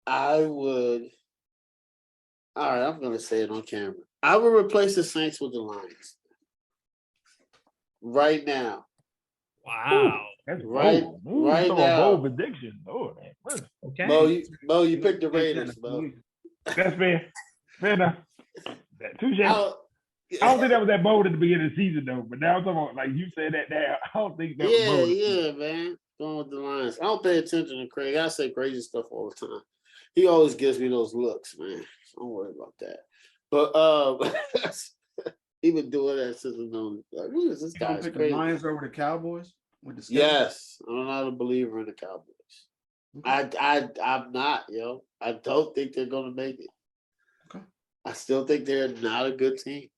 would. All right, I'm going to say it on camera. I would replace the Saints with the Lions right now. Wow. That's Right- bold. Ooh, right so now. a bold prediction. Oh, man. Okay. Mo, you picked the Raiders, Mo. That's fair. Fair enough. Touche. I I don't think that was that bold at the beginning of the season, though. But now I'm talking about, like you said that now. I don't think that was bold. Yeah, man. Going with the Lions. I don't pay attention to Craig. I say crazy stuff all the time. He always gives me those looks, man. Don't worry about that. But he been doing that since I've known. Like, who is this You guy? gonna It's pick the crazy. Lions over the Cowboys with the schedule? Yes, I'm not a believer in the Cowboys. I'm not, yo. I don't think they're gonna make it. Okay. I still think they're not a good team.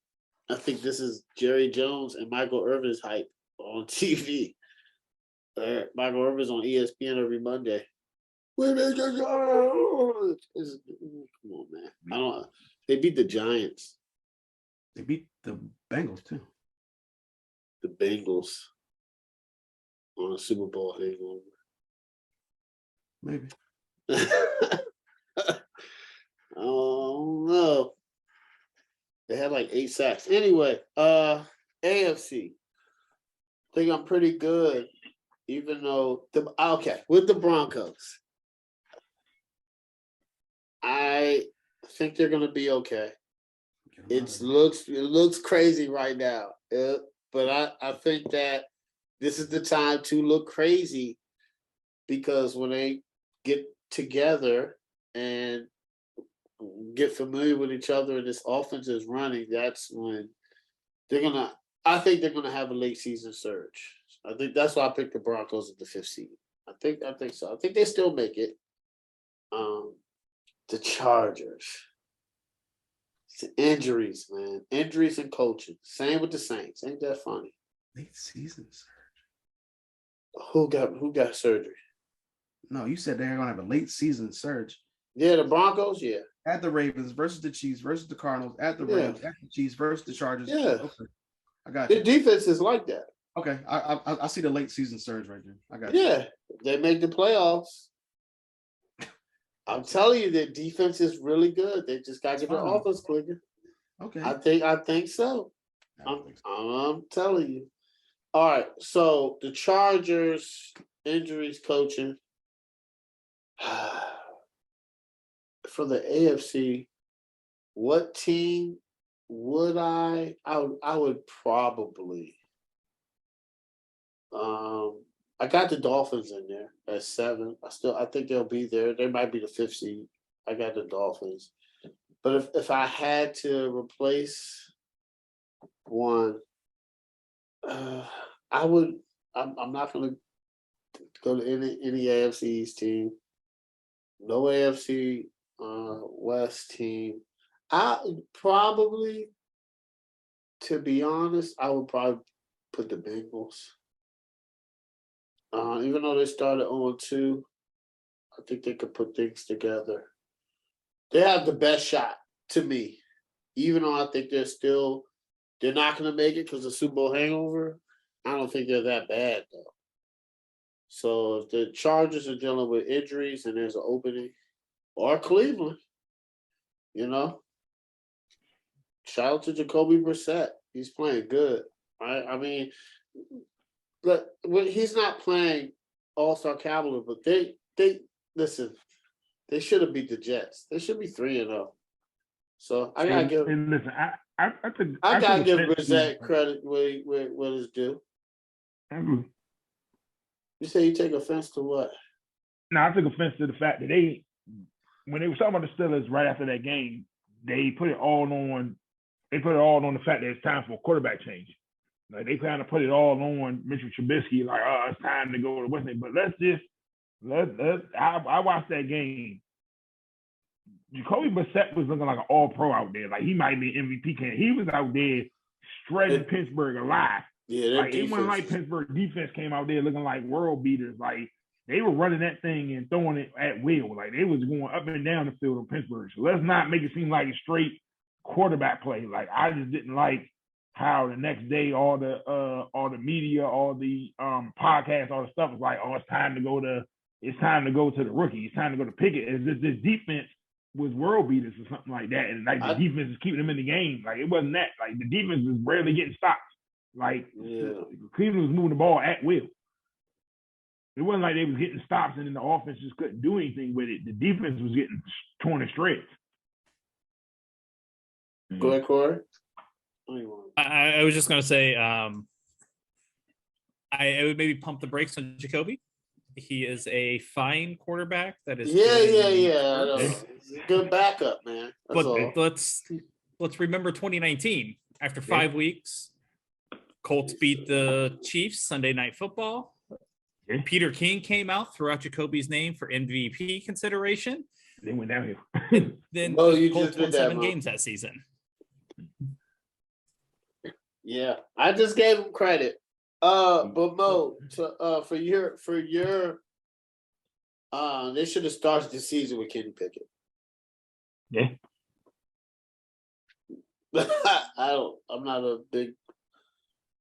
I think this is Jerry Jones and Michael Irvin's hype on TV. Michael Irvin's on ESPN every Monday. Come on, man. I don't. They beat the Giants, They beat the Bengals too. the Bengals, on a Super Bowl hangover. Maybe. Oh no. They had like 8 sacks. Anyway, AFC. I think I'm pretty good, even though with the Broncos. I think they're gonna be okay. It looks crazy right now. But I think that this is the time to look crazy, because when they get together and get familiar with each other and this offense is running, that's when I think they're gonna have a late season surge. I think that's why I picked the Broncos at the 5th seed. I think so. I think they still make it. The Chargers. It's injuries, man. Injuries and coaching. Same with the Saints. Ain't that funny? Late season surge. Who got surgery? No, you said they're gonna have a late season surge. Yeah, the Broncos. Yeah, At the Ravens versus the Chiefs versus the Cardinals, at the Rams, at the Chiefs versus the Chargers. Yeah. Okay. I got the you. defense is like that. Okay. I see the late season surge right there. I got you. Yeah, they make the playoffs. I'm telling you, their defense is really good. They just got to get their offense quicker. Okay. I think so. I'm telling you. All right, so the Chargers injuries, coaching. For the AFC, what team would I would probably. I got the Dolphins in there at 7. I think they'll be there. They might be the 5th seed. I got the Dolphins. But if I had to replace one, I would. I'm not going to go to any AFC East team. No AFC West team. I probably, to be honest, I would probably put the Bengals. Even though they started 0-2, I think they could put things together. They have the best shot to me, even though I think they're not going to make it because of Super Bowl hangover. I don't think they're that bad though. So if the Chargers are dealing with injuries and there's an opening, or Cleveland, shout out to Jacoby Brissett. He's playing good, right? I mean, but he's not playing all-star caliber, but they listen. They should have beat the Jets. They should be 3-0. So I gotta give. And listen, I gotta give offense Brissett credit where it's due. to- You say you take offense to what? No, I took offense to the fact that when they were talking about the Steelers right after that game, they put it all on the fact that it's time for a quarterback change. Like they kind of put it all on Mitchell Trubisky, like, oh, it's time to go to West End. But I watched that game. Jacoby Brissett was looking like an all-pro out there. Like he might be MVP candidate. He was out there shredding Pittsburgh alive. Yeah, like it wasn't like Pittsburgh defense came out there looking like world beaters. Like they were running that thing and throwing it at will. Like they was going up and down the field in Pittsburgh. So let's not make it seem like a straight quarterback play. Like I just didn't like how the next day all the media, all the podcasts, all the stuff was like, oh, it's time to go to the rookie. It's time to go to Pickett. As if this defense was world beaters or something like that. And like the defense is keeping them in the game. Like it wasn't that. Like the defense was rarely getting stopped. Like Cleveland was moving the ball at will. It wasn't like they was getting stops and then the offense just couldn't do anything with it. The defense was getting torn to shreds. Go ahead, Corey. I was just going to say, I would maybe pump the brakes on Jacoby. He is a fine quarterback. That is yeah. Good backup, man. That's but let's remember 2019. After 5 weeks, Colts beat the Chiefs Sunday Night Football. Yeah. Peter King came out, threw out Jacoby's name for MVP consideration. They went downhill. Then the Colts won 7 games that season. Yeah, I just gave him credit. But Mo, for your they should have started the season with Kenny Pickett. Yeah. I'm not a big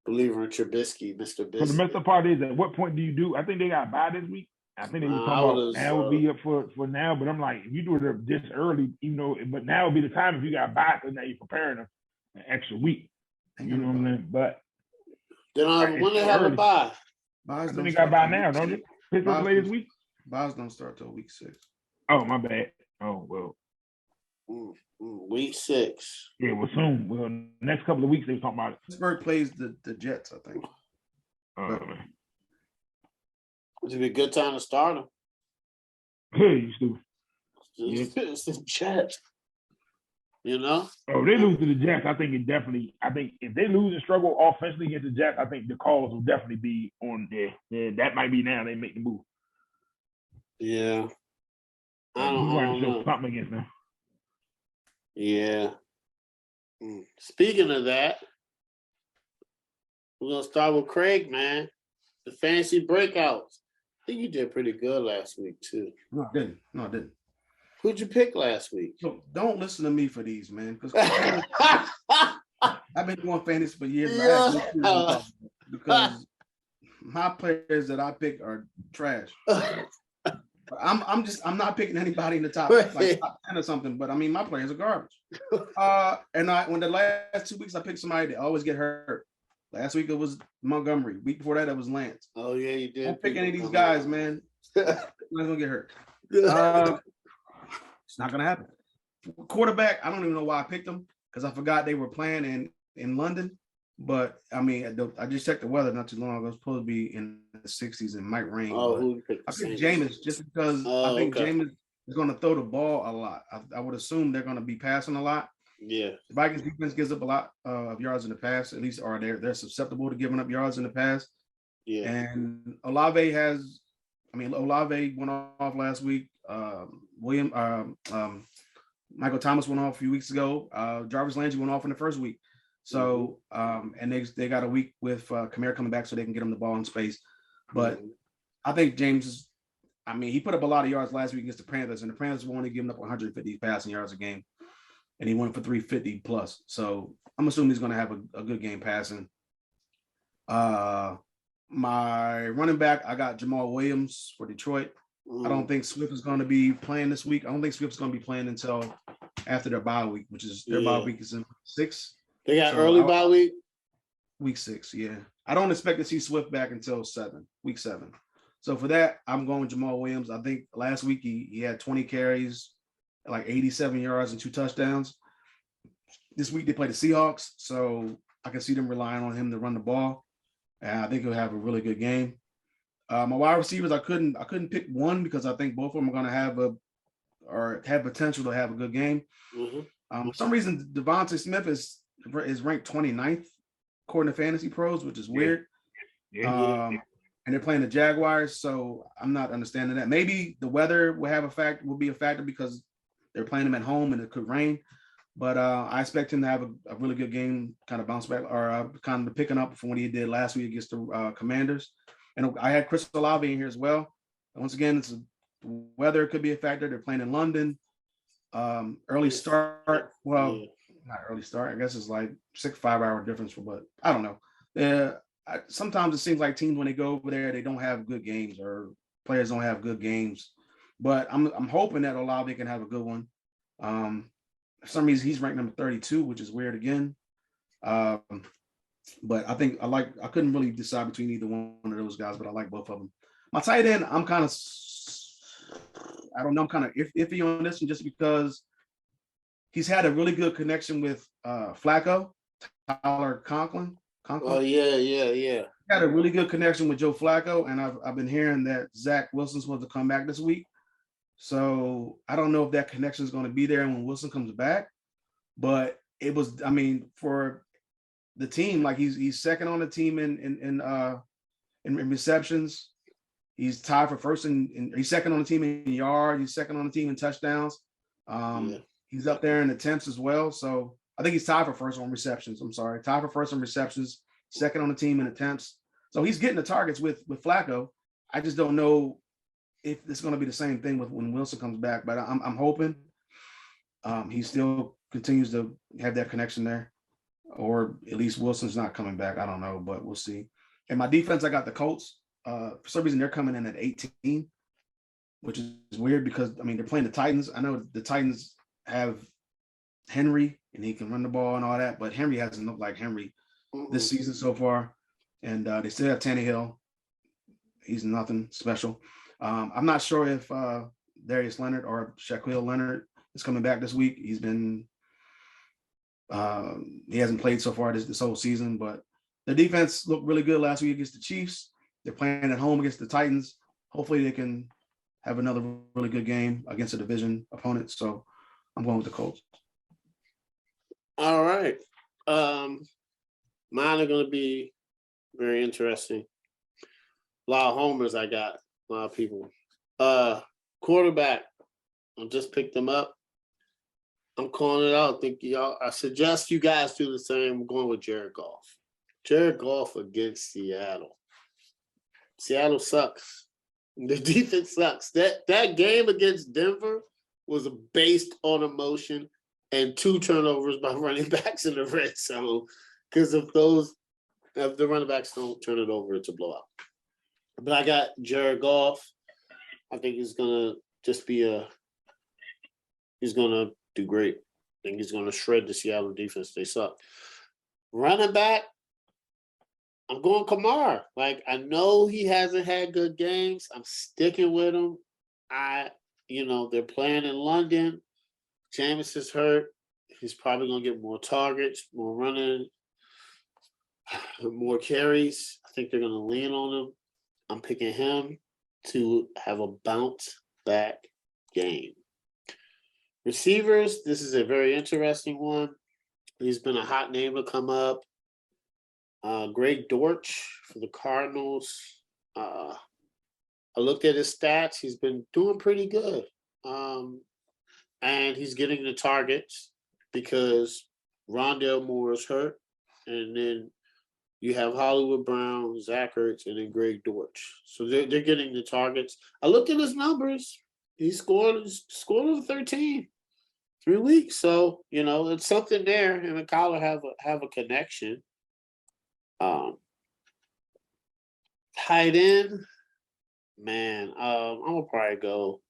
believer in Trubisky, Mr. Biscuit. So the messed up part is, at what point do you do? I think they got bye this week. I think they were talking about now would be up for now, but I'm like, if you do it this early, but now would be the time if you got bye because now you're preparing them an extra week. You know what I'm saying? But when they have a bye, I think they got bye now, don't they? Pittsburgh play this week. Byes don't start till week 6. Oh, my bad. Oh well. Week 6. Yeah, well, soon. Well, next couple of weeks they were talking about it. Pittsburgh plays the Jets, I think. It would be a good time to start them. Hey, you stupid. It's the Jets. You know? Oh, if they lose to the Jets, I think if they lose and struggle offensively against the Jets, I think the calls will definitely be on there. Yeah, that might be now they make the move. Yeah. I don't know. Something against them. Yeah. Speaking of that, we're gonna start with Craig, man. The fantasy breakouts. I think you did pretty good last week too. No, I didn't. Who'd you pick last week? So don't listen to me for these, man. Because I've been doing fantasy for years. Yeah. Because my players that I pick are trash. I'm not picking anybody in the top like top 10 or something, but I mean my players are garbage. And when the last 2 weeks I picked somebody, they always get hurt. Last week it was Montgomery. Week before that it was Lance. Oh yeah, you did. Don't pick any of these guys, man. They're not gonna get hurt. It's not gonna happen. Quarterback, I don't even know why I picked them because I forgot they were playing in London. But I mean, I just checked the weather not too long ago. It's supposed to be in the 60s and might rain. Oh, I picked Jameis just because I think Jameis is going to throw the ball a lot. I would assume they're going to be passing a lot. Yeah, the Vikings defense gives up a lot of yards in the pass. At least they're susceptible to giving up yards in the pass. Yeah, and Olave went off last week. Michael Thomas went off a few weeks ago. Jarvis Landry went off in the first week. So, and they got a week with Kamara coming back so they can get him the ball in space. But I think James he put up a lot of yards last week against the Panthers, and the Panthers were only giving up 150 passing yards a game, and he went for 350 plus. So I'm assuming he's going to have a good game passing. My running back, I got Jamal Williams for Detroit. I don't think Swift is going to be playing this week. I don't think Swift's going to be playing until after their bye week, which is their bye week is in 6. They got early bye week? Week 6, yeah. I don't expect to see Swift back until week 7. So for that, I'm going Jamal Williams. I think last week he had 20 carries, like 87 yards and 2 touchdowns. This week they play the Seahawks, so I can see them relying on him to run the ball. And I think he'll have a really good game. My wide receivers, I couldn't pick one because I think both of them are going to have potential to have a good game. Mm-hmm. For some reason, Devonta Smith is ranked 29th according to Fantasy Pros, which is Yeah. weird. Yeah. And they're playing the Jaguars, so I'm not understanding that. Maybe the weather will be a factor because they're playing them at home and it could rain. But I expect him to have a really good game, kind of bounce back or kind of picking up from what he did last week against the Commanders. And I had Chris Olave in here as well. And once again, the weather could be a factor. They're playing in London. Early start. Well, not early start. I guess it's like 5 hour difference but I don't know. Sometimes it seems like teams when they go over there, they don't have good games or players don't have good games. But I'm hoping that Olave can have a good one. For some reason, he's ranked number 32, which is weird again. But I think I couldn't really decide between either one of those guys, but I like both of them. My tight end, I'm kind of iffy on this one just because he's had a really good connection with Flacco, Tyler Conklin. Oh, yeah. Had a really good connection with Joe Flacco, and I've been hearing that Zach Wilson's supposed to come back this week. So I don't know if that connection is going to be there when Wilson comes back. But it was, for the team, like he's second on the team in receptions. He's tied for first he's second on the team in yards. He's second on the team in touchdowns. He's up there in attempts as well. So I think he's tied for first on receptions. Tied for first on receptions, second on the team in attempts. So he's getting the targets with Flacco. I just don't know if it's going to be the same thing when Wilson comes back, but I'm hoping he still continues to have that connection there, or at least Wilson's not coming back. I don't know, but we'll see. And my defense, I got the Colts. For some reason, they're coming in at 18, which is weird because, they're playing the Titans. I know the Titans have Henry, and he can run the ball and all that, but Henry hasn't looked like Henry this season so far. And they still have Tannehill. He's nothing special. I'm not sure if Darius Leonard or Shaquille Leonard is coming back this week. He's been he hasn't played so far this whole season, but the defense looked really good last week against the Chiefs. They're playing at home against the Titans. Hopefully they can have another really good game against a division opponent. So I'm going with the Colts. All right. Mine are going to be very interesting. A lot of homers I got. A lot of people. Quarterback. I just picked them up. I'm calling it out. I suggest you guys do the same. I'm going with Jared Goff. Jared Goff against Seattle. Seattle sucks. The defense sucks. That game against Denver was based on emotion and 2 turnovers by running backs in the red zone. Because if the running backs don't turn it over, it's a blowout. But I got Jared Goff. I think he's gonna he's gonna do great. I think he's gonna shred the Seattle defense. They suck. Running back, I'm going Kamara. Like, I know he hasn't had good games. I'm sticking with him. They're playing in London. Jameis is hurt. He's probably gonna get more targets, more running, more carries. I think they're gonna lean on him. I'm picking him to have a bounce back game. Receivers, this is a very interesting one. He's been a hot name to come up. Greg Dortch for the Cardinals. I looked at his stats. He's been doing pretty good. And he's getting the targets because Rondale Moore is hurt. And then you have Hollywood Brown, Zach Ertz, and then Greg Dortch. So they're getting the targets. I looked at his numbers. He scored over 13, 3 weeks. So, it's something there. Him and Kyler have a connection. Tight end, man. I'm gonna probably go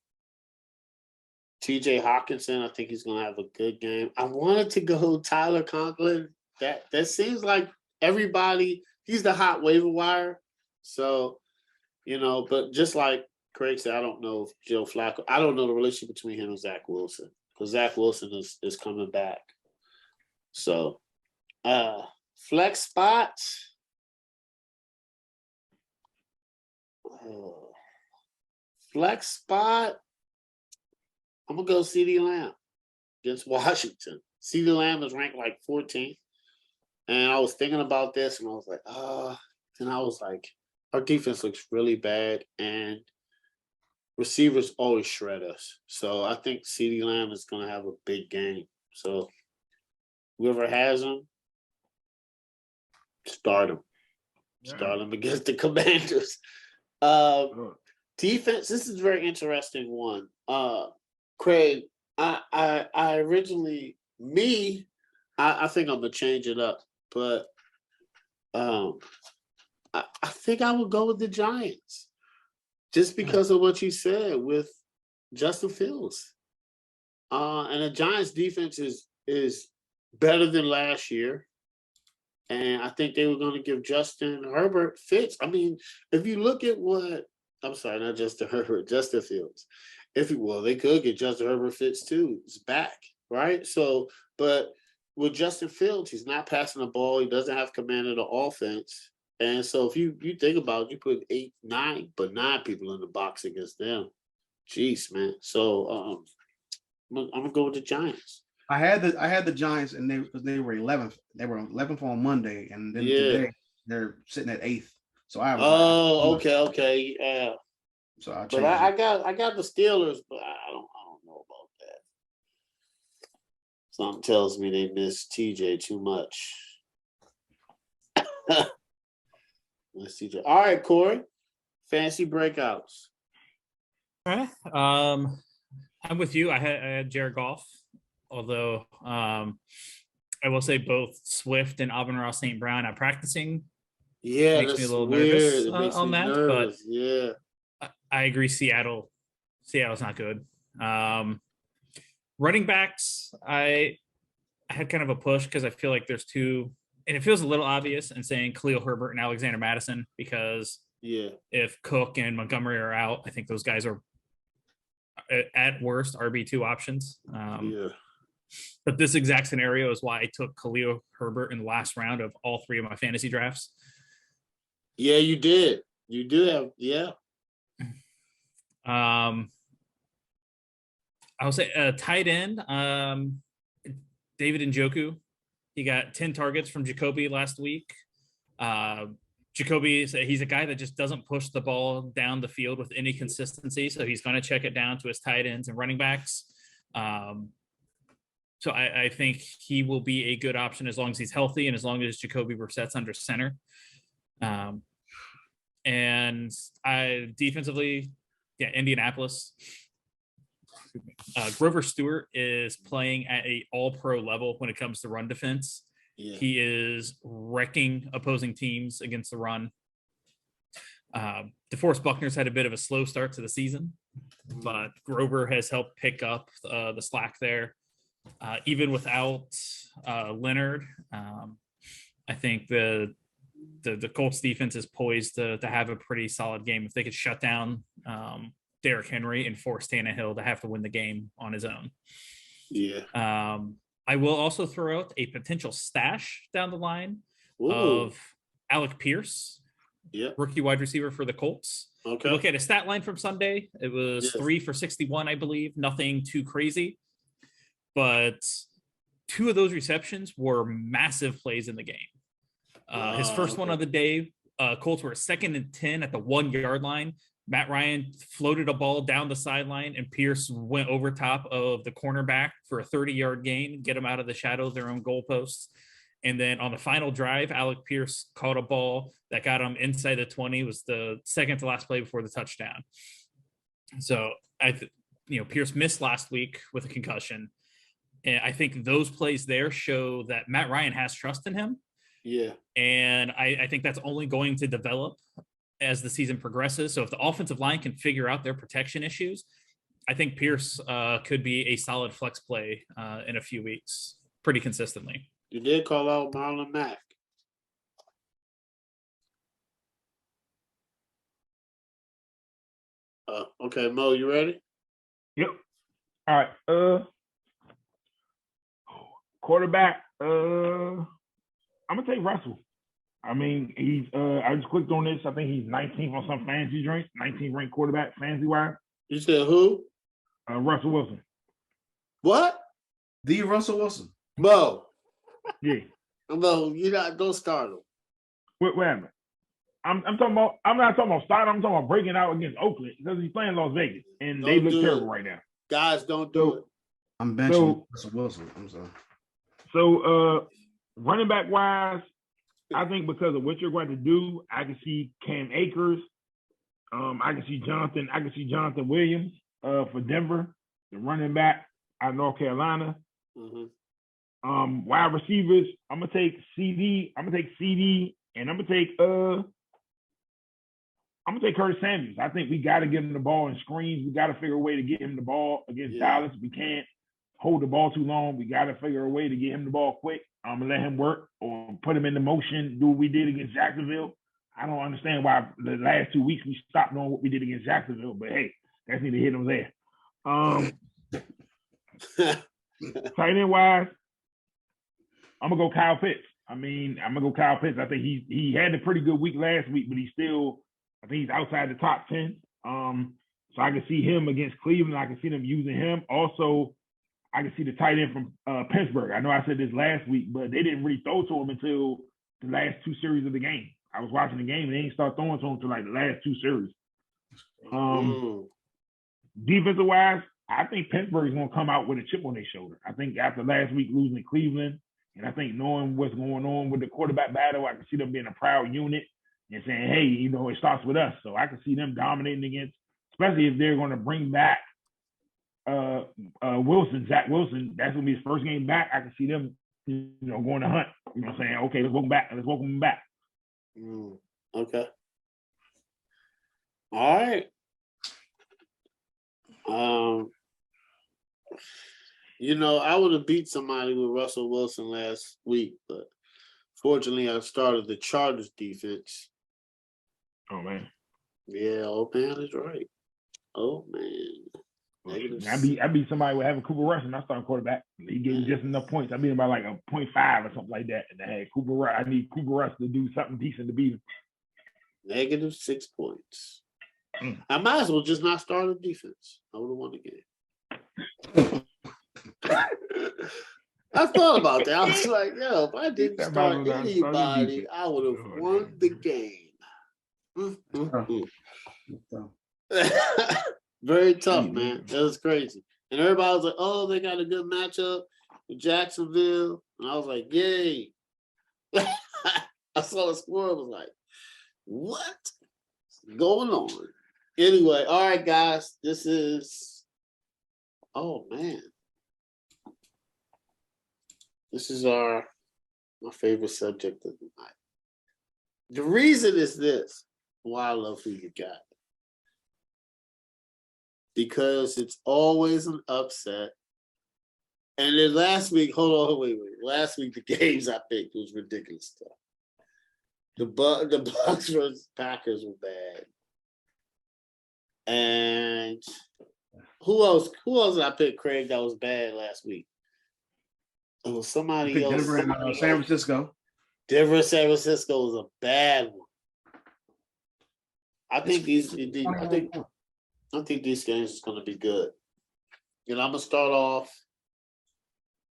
TJ Hawkinson. I think he's gonna have a good game. I wanted to go Tyler Conklin. That seems like everybody. He's the hot waiver wire. So, but just like Craig said, I don't know if Joe Flacco. I don't know the relationship between him and Zach Wilson because Zach Wilson is coming back. So, flex spots. Flex spot. I'm gonna go CeeDee Lamb against Washington. CeeDee Lamb is ranked like 14th. And I was thinking about this, and I was like, and I was like, our defense looks really bad, and receivers always shred us. So I think CeeDee Lamb is going to have a big game. So whoever has him, start him. Start him against the Commanders. Defense, this is a very interesting one. Craig, I originally, I think I'm going to change it up, but I think I would go with the Giants just because of what you said with Justin Fields. And the Giants defense is better than last year. And I think they were going to give Justin Herbert fits. I mean, if you look at not Justin Herbert, Justin Fields. They could get Justin Herbert fits too. It's back, right? So, but with Justin Fields, he's not passing the ball. He doesn't have command of the offense. And so if you think about it, you put 9 people in the box against them. Jeez, man. So I'm gonna go with the Giants. I had the Giants, and they were 11th. They were 11th on Monday, and then today they're sitting at 8th. So I was okay, yeah. So I got the Steelers, but I don't know about that. Something tells me they miss TJ too much. Let's see. All right, Corey. Fancy breakouts. All right. I'm with you. I had Jared Goff, although I will say both Swift and Amon-Ra St. Brown are practicing. Yeah, makes me a little nervous on that. Nervous. But yeah, I agree. Seattle's not good. Running backs, I had kind of a push because I feel like there's two. And it feels a little obvious in saying Khalil Herbert and Alexander Madison because if Cook and Montgomery are out, I think those guys are at worst RB2 options. But this exact scenario is why I took Khalil Herbert in the last round of all 3 of my fantasy drafts. Yeah, you did. You do have, yeah. I would say tight end, David Njoku. He got 10 targets from Jacoby last week. Jacoby, he's a guy that just doesn't push the ball down the field with any consistency. So he's going to check it down to his tight ends and running backs. So I think he will be a good option as long as he's healthy and as long as Jacoby Brissett's under center. And defensively, Indianapolis. Grover Stewart is playing at a all-pro level when it comes to run defense. Yeah. He is wrecking opposing teams against the run. DeForest Buckner's had a bit of a slow start to the season, but Grover has helped pick up the slack there. Even without Leonard, I think the Colts defense is poised to have a pretty solid game. If they could shut down Derrick Henry and force Tannehill to have to win the game on his own. Yeah. I will also throw out a potential stash down the line of Alec Pierce, rookie wide receiver for the Colts. Okay. Look at a stat line from Sunday. It was 3 for 61, I believe. Nothing too crazy. But 2 of those receptions were massive plays in the game. His first one of the day, Colts were 2nd and 10 at the 1-yard line. Matt Ryan floated a ball down the sideline, and Pierce went over top of the cornerback for a 30-yard gain, get them out of the shadow of their own goalposts. And then on the final drive, Alec Pierce caught a ball that got him inside the 20. It was the second to last play before the touchdown. So Pierce missed last week with a concussion. And I think those plays there show that Matt Ryan has trust in him. Yeah. And I think that's only going to develop as the season progresses. So if the offensive line can figure out their protection issues, I think Pierce could be a solid flex play in a few weeks pretty consistently. You did call out Marlon Mack. Okay, Mo, you ready? Yep. All right. Quarterback. I'm gonna take Russell. I mean, he's. I just clicked on this. I think he's 19th on some fantasy rank. 19th ranked quarterback fantasy wise. You said who? Russell Wilson. What? The Russell Wilson. Mo. Yeah. No, don't start him. Wait a minute. I'm talking about. I'm not talking about starting. I'm talking about breaking out against Oakland because he's playing Las Vegas and they look terrible right now. Guys, don't do it. I'm benching Russell Wilson. I'm sorry. So, running back wise, I think because of what you're going to do, I can see Cam Akers. I can see Jonathan. I can see Jonathan Williams for Denver, the running back out of North Carolina. Mm-hmm. Wide receivers, I'm gonna take CD. I'm gonna take CD, and I'm gonna take Curtis Samuels. I think we got to give him the ball in screens. We got to figure a way to get him the ball against Dallas. We can't hold the ball too long. We got to figure a way to get him the ball quick. I'm gonna let him work or put him into motion. Do what we did against Jacksonville. I don't understand why the last 2 weeks we stopped doing what we did against Jacksonville. But hey, that's neither here nor there. Tight end wise, I'm gonna go Kyle Pitts. I think he had a pretty good week last week, but I think he's outside the top 10. So I can see him against Cleveland. I can see them using him. Also, I can see the tight end from Pittsburgh. I know I said this last week, but they didn't really throw to him until the last 2 series of the game. I was watching the game and they didn't start throwing to him until like the last 2 series. Defensive wise, I think Pittsburgh is going to come out with a chip on their shoulder. I think after last week losing to Cleveland, and I think knowing what's going on with the quarterback battle, I can see them being a proud unit and saying, hey, it starts with us. So I can see them dominating against, especially if they're going to bring back Zach Wilson. That's going to be his first game back. I can see them, going to hunt. You know what I'm saying? Okay, let's welcome back. Let's welcome him back. Okay. All right. I would have beat somebody with Russell Wilson last week, but fortunately I started the Chargers defense. Oh man. Yeah, old man is right. Oh man. I beat somebody with having Cooper Rush and I started quarterback. He gave me just enough points. I beat him by like a 0.5 or something like that. And I had Cooper Rush. I need Cooper Rush to do something decent to beat him. -6 points. I might as well just not start a defense. I would have won the game. I thought about that. I was like, if I didn't start anybody, I would have won the game. Very tough, man. That was crazy. And everybody was like, oh, they got a good matchup with Jacksonville. And I was like, yay. I saw the score. I was like, what's going on? Anyway, all right, guys. This is, oh, man. This is my favorite subject of the night. The reason is this, why I love Who You Got. Because it's always an upset. And then last week, hold on, wait. Last week, the games I picked was ridiculous stuff. The Bucs versus Packers were bad. And who else did I pick, Craig, that was bad last week? It was somebody else. Denver and San Francisco. Denver and San Francisco was a bad one. I think these games is going to be good. I'm going to start off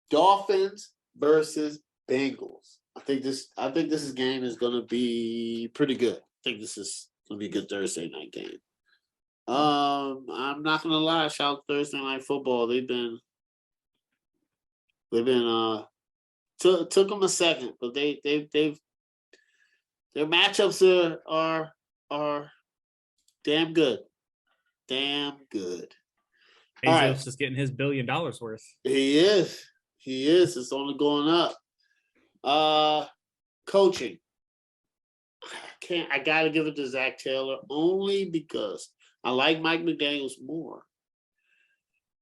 Dolphins versus Bengals. I think this game is going to be pretty good. I think this is going to be a good Thursday night game. I'm not going to lie. Shout out Thursday Night Football. They've been took them a second, but their matchups are damn good. Damn good. Bezos is getting his $1 billion worth. He is. It's only going up. Coaching. I gotta give it to Zach Taylor only because I like Mike McDaniels more.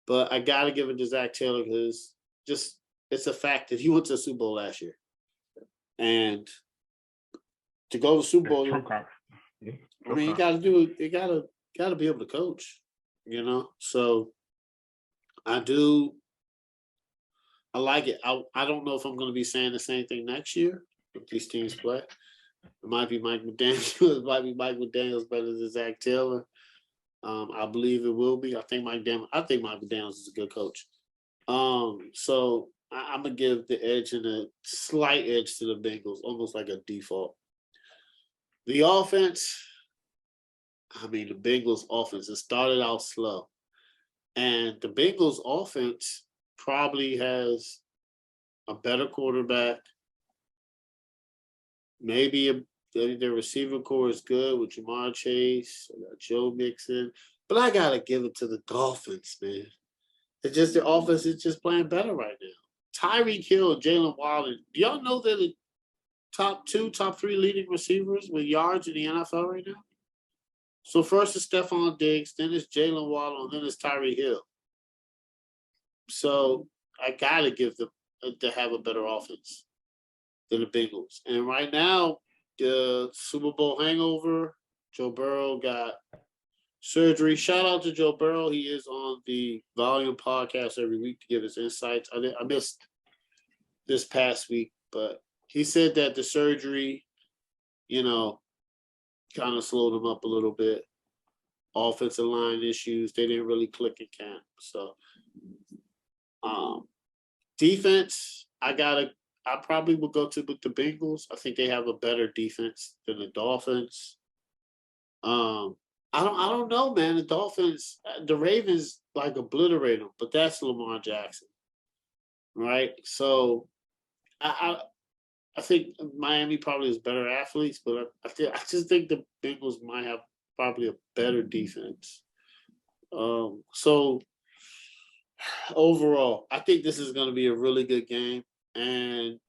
But I gotta give it to Zach Taylor because it's a fact that he went to the Super Bowl last year. And to go to the Super Bowl, you gotta do it. You gotta be able to coach, So I like it. I don't know if I'm gonna be saying the same thing next year if these teams play. It might be Mike McDaniels. It might be Mike McDaniels better than Zach Taylor. I believe it will be. I think Mike McDaniels is a good coach. So I'm gonna give the edge and a slight edge to the Bengals, almost like a default. The offense, I mean, the Bengals offense, it started out slow. And the Bengals offense probably has a better quarterback. Maybe their receiver core is good with Jamar Chase, Joe Mixon. But I got to give it to the Dolphins, man. It's just the offense is just playing better right now. Tyreek Hill, Jalen Waddle. Do y'all know they're the top 3 leading receivers with yards in the NFL right now? So first is Stephon Diggs, then it's Jalen Waddle, and then it's Tyreek Hill. So I gotta give them to have a better offense than the Bengals. And right now, the Super Bowl hangover, Joe Burrow got surgery. Shout out to Joe Burrow. He is on the Volume podcast every week to give his insights. I missed this past week, but he said that the surgery, kind of slowed him up a little bit. Offensive line issues, they didn't really click in camp. So, defense, I probably will go with the Bengals. I think they have a better defense than the Dolphins. I don't know, man. The Dolphins, the Ravens like obliterate them, but that's Lamar Jackson, right? So, I think Miami probably has better athletes, but I just think the Bengals might have probably a better defense. So overall, I think this is going to be a really good game, and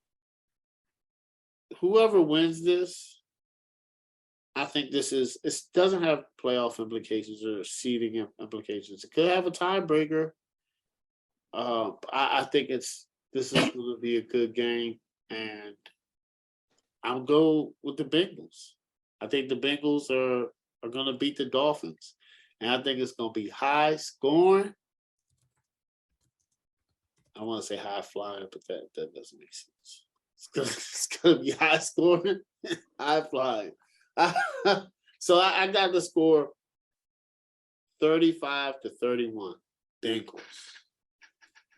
whoever wins this, I think it doesn't have playoff implications or seeding implications. It could have a tiebreaker. I think this is going to be a good game, and I'll go with the Bengals. I think the Bengals are going to beat the Dolphins, and I think it's going to be high scoring. I want to say high flying, but that doesn't make sense. It's going to be high scoring, high flying. So I got the score 35-31 Bengals.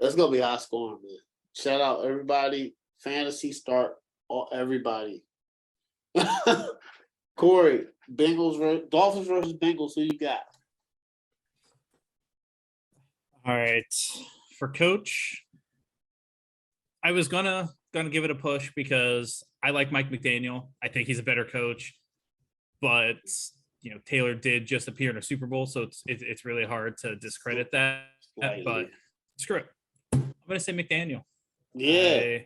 It's going to be high scoring, man. Shout out everybody. Fantasy start everybody. Corey, Dolphins versus Bengals. Who you got? All right, for coach, I was gonna give it a push because I like Mike McDaniel. I think he's a better coach, but Taylor did just appear in a Super Bowl, so it's really hard to discredit that. Slightly. But screw it, I'm gonna say McDaniel. Yeah.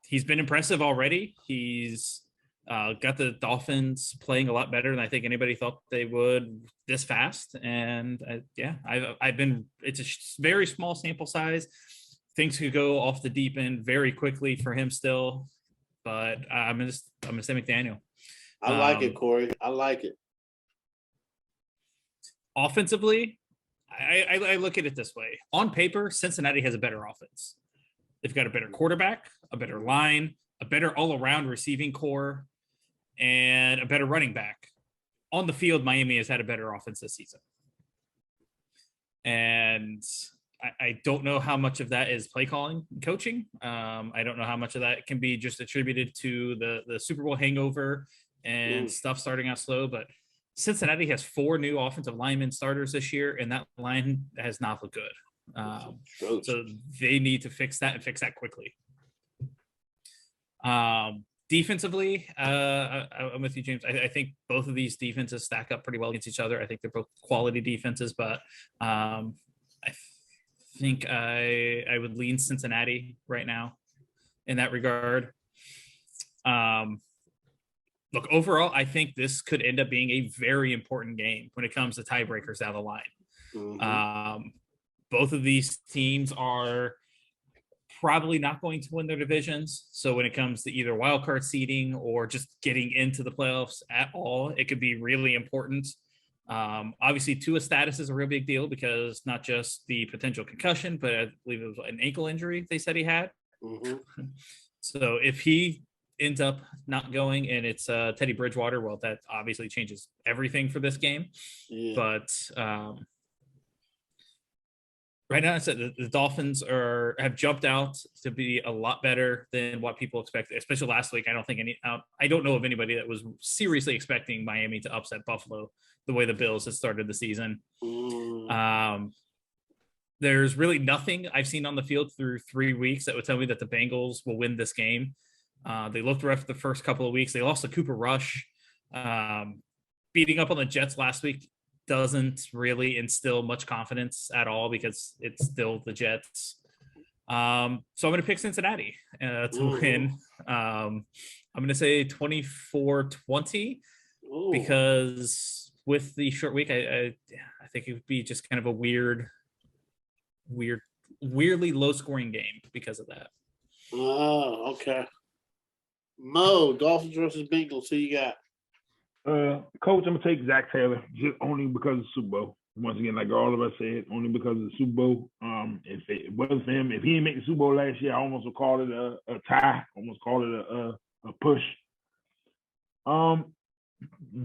He's been impressive already. He's got the Dolphins playing a lot better than I think anybody thought they would this fast. And it's a very small sample size. Things could go off the deep end very quickly for him still, but I'm gonna say McDaniel. I like it, Corey. I like it. Offensively, I look at it this way. On paper, Cincinnati has a better offense. They've got a better quarterback, a better line, a better all-around receiving core, and a better running back. On the field, Miami has had a better offense this season. And I don't know how much of that is play calling and coaching. I don't know how much of that can be just attributed to the Super Bowl hangover and stuff starting out slow. But Cincinnati has 4 new offensive linemen starters this year, and that line has not looked good. So they need to fix that and fix that quickly. Defensively, I'm with you, James. I think both of these defenses stack up pretty well against each other. I think they're both quality defenses, but I think I would lean Cincinnati right now in that regard. Look, overall, I think this could end up being a very important game when it comes to tiebreakers down the line. Mm-hmm. Both of these teams are probably not going to win their divisions. So when it comes to either wildcard seeding or just getting into the playoffs at all, it could be really important. Obviously, Tua's status is a real big deal because not just the potential concussion, but I believe it was an ankle injury they said he had. Mm-hmm. So if he ends up not going and it's Teddy Bridgewater, well, that obviously changes everything for this game. Yeah. But right now, I said the Dolphins have jumped out to be a lot better than what people expected, especially last week. I don't know of anybody that was seriously expecting Miami to upset Buffalo the way the Bills had started the season. There's really nothing I've seen on the field through 3 weeks that would tell me that the Bengals will win this game. They looked rough the first couple of weeks. They lost to Cooper Rush. Beating up on the Jets last week doesn't really instill much confidence at all because it's still the Jets. So I'm going to pick Cincinnati to win. I'm going to say 24-20 because with the short week, I think it would be just kind of a weirdly low-scoring game because of that. Oh, okay. Mo, Dolphins versus Bengals. Who you got? Coach, I'm gonna take Zach Taylor just only because of the Super Bowl. Once again, like all of us said, only because of the Super Bowl. If it wasn't for him, if he didn't make the Super Bowl last year, I almost would call it a tie. Almost call it a push.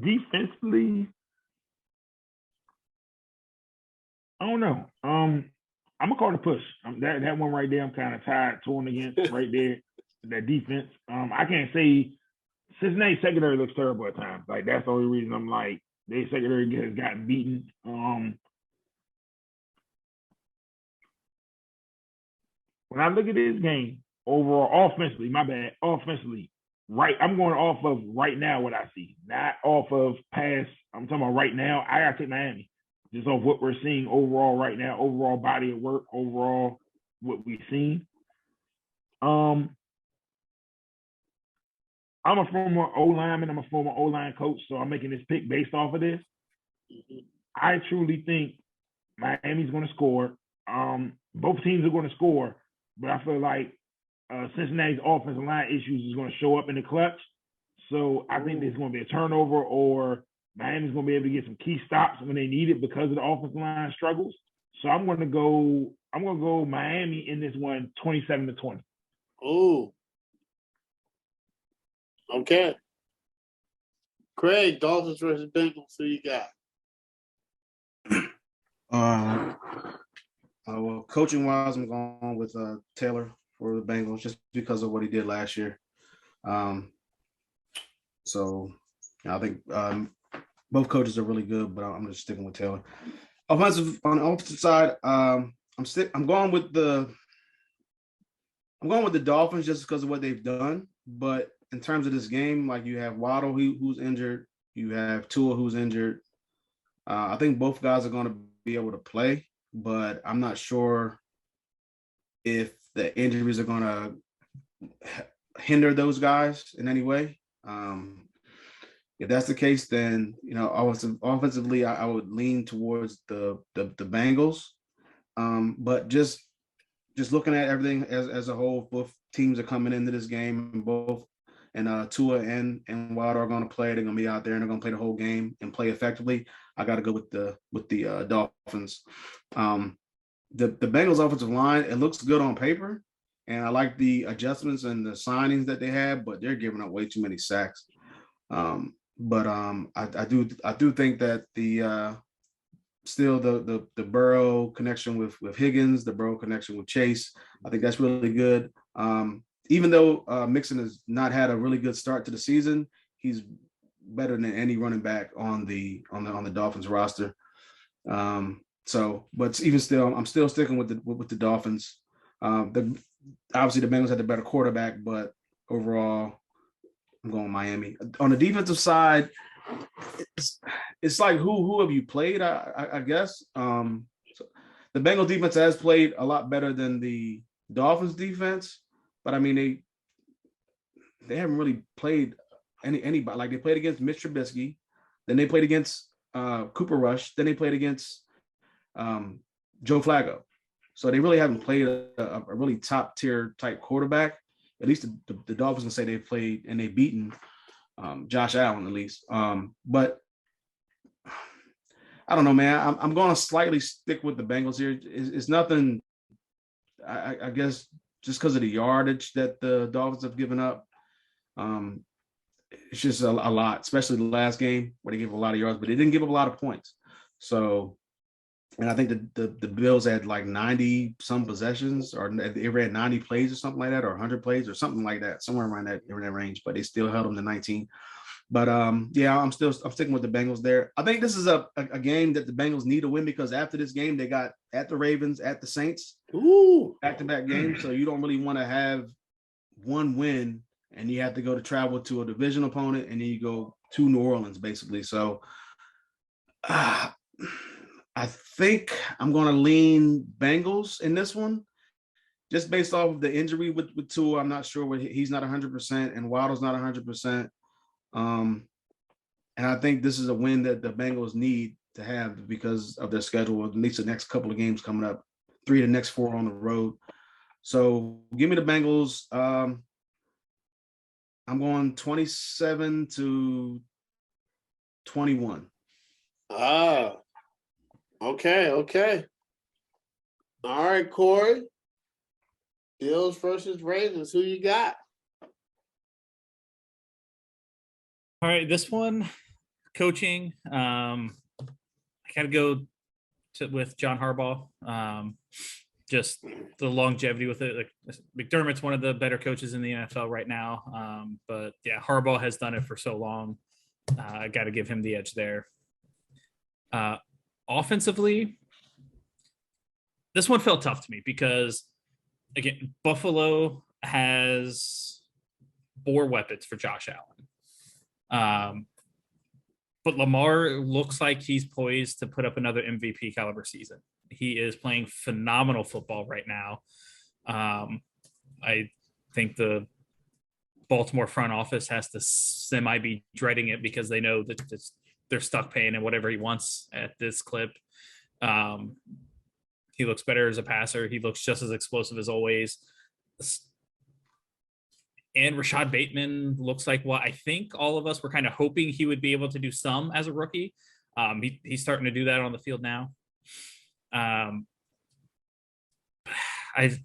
Defensively, I don't know. I'm gonna call it a push. That one right there, I'm kind of torn against right there. That defense. I can't say Cincinnati secondary looks terrible at times. Like that's the only reason I'm like their secondary has gotten beaten. When I look at this game overall, offensively, right? I'm going off of right now what I see, not off of past. I'm talking about right now. I gotta take Miami just off what we're seeing overall right now, overall body of work, overall what we've seen. I'm a former O-lineman. I'm a former O-line coach, so I'm making this pick based off of this. I truly think Miami's going to score. Both teams are going to score, but I feel like Cincinnati's offensive line issues is going to show up in the clutch. So I think there's going to be a turnover, or Miami's going to be able to get some key stops when they need it because of the offensive line struggles. So I'm going to go Miami in this one, 27-20. Oh. Okay. Craig, Dolphins versus Bengals. Who you got? Well, coaching wise, I'm going with Taylor for the Bengals just because of what he did last year. So I think both coaches are really good, but I'm just sticking with Taylor. On the offensive side, I'm going with the Dolphins just because of what they've done, but in terms of this game, like you have Waddle who's injured, you have Tua who's injured. I think both guys are going to be able to play, but I'm not sure if the injuries are going to hinder those guys in any way. If that's the case, then offensively, I would lean towards the Bengals. But just looking at everything as a whole, both teams are coming into this game, and Tua and Waddle are going to play. They're going to be out there and they're going to play the whole game and play effectively. I got to go with the Dolphins. The Bengals offensive line, it looks good on paper, and I like the adjustments and the signings that they have, but they're giving up way too many sacks. I do think that the Burrow connection with Higgins, the Burrow connection with Chase, I think that's really good. Even though Mixon has not had a really good start to the season, he's better than any running back on the Dolphins roster. But even still, I'm still sticking with the Dolphins. Obviously the Bengals had the better quarterback, but overall, I'm going Miami. On the defensive side, it's like who have you played? I guess the Bengals defense has played a lot better than the Dolphins defense. But I mean, they haven't really played anybody. Like they played against Mitch Trubisky, then they played against Cooper Rush, then they played against Joe Flacco. So they really haven't played a really top tier type quarterback. At least the Dolphins can say they've played and they've beaten Josh Allen at least. But I don't know, man. I'm going to slightly stick with the Bengals here. It's nothing. I guess. Just because of the yardage that the Dolphins have given up. It's just a lot, especially the last game where they gave a lot of yards, but they didn't give up a lot of points. So And I think the Bills had like 90 some possessions, or they ran 90 plays or something like that, or 100 plays or something like that, somewhere around that range. But they still held them to 19. But yeah, I'm sticking with the Bengals there. I think this is a game that the Bengals need to win, because after this game they got at the Ravens, at the Saints, back-to-back games. So you don't really want to have one win and you have to go to travel to a division opponent, and then you go to New Orleans basically. So I think I'm going to lean Bengals in this one, just based off of the injury with Tua. I'm not sure he's not 100%, and Waddle's not 100%. And I think this is a win that the Bengals need to have because of their schedule, at least the next couple of games coming up, 3 of the next 4 on the road. So give me the Bengals. I'm going 27-21. Okay. All right, Corey. Bills versus Ravens. Who you got? All right, this one, coaching. I got to go with John Harbaugh. Just the longevity with it. Like, McDermott's one of the better coaches in the NFL right now. But yeah, Harbaugh has done it for so long. I got to give him the edge there. Offensively, this one felt tough to me because, again, Buffalo has 4 weapons for Josh Allen. But Lamar looks like he's poised to put up another MVP caliber season. He is playing phenomenal football right now. I think the Baltimore front office has to semi be dreading it because they know that they're stuck paying him whatever he wants at this clip. He looks better as a passer. He looks just as explosive as always. And Rashad Bateman looks like what I think all of us were kind of hoping he would be able to do some as a rookie. He's starting to do that on the field now. If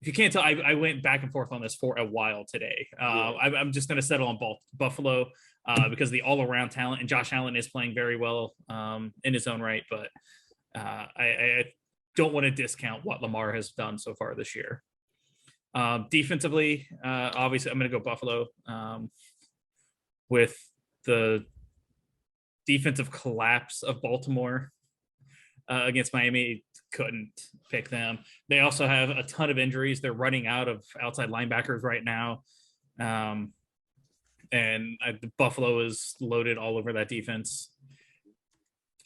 you can't tell, I went back and forth on this for a while today. I'm just going to settle on Buffalo because the all-around talent, and Josh Allen is playing very well in his own right, but I don't want to discount what Lamar has done so far this year. Defensively, obviously, I'm going to go Buffalo with the defensive collapse of Baltimore against Miami. Couldn't pick them. They also have a ton of injuries. They're running out of outside linebackers right now. And Buffalo is loaded all over that defense.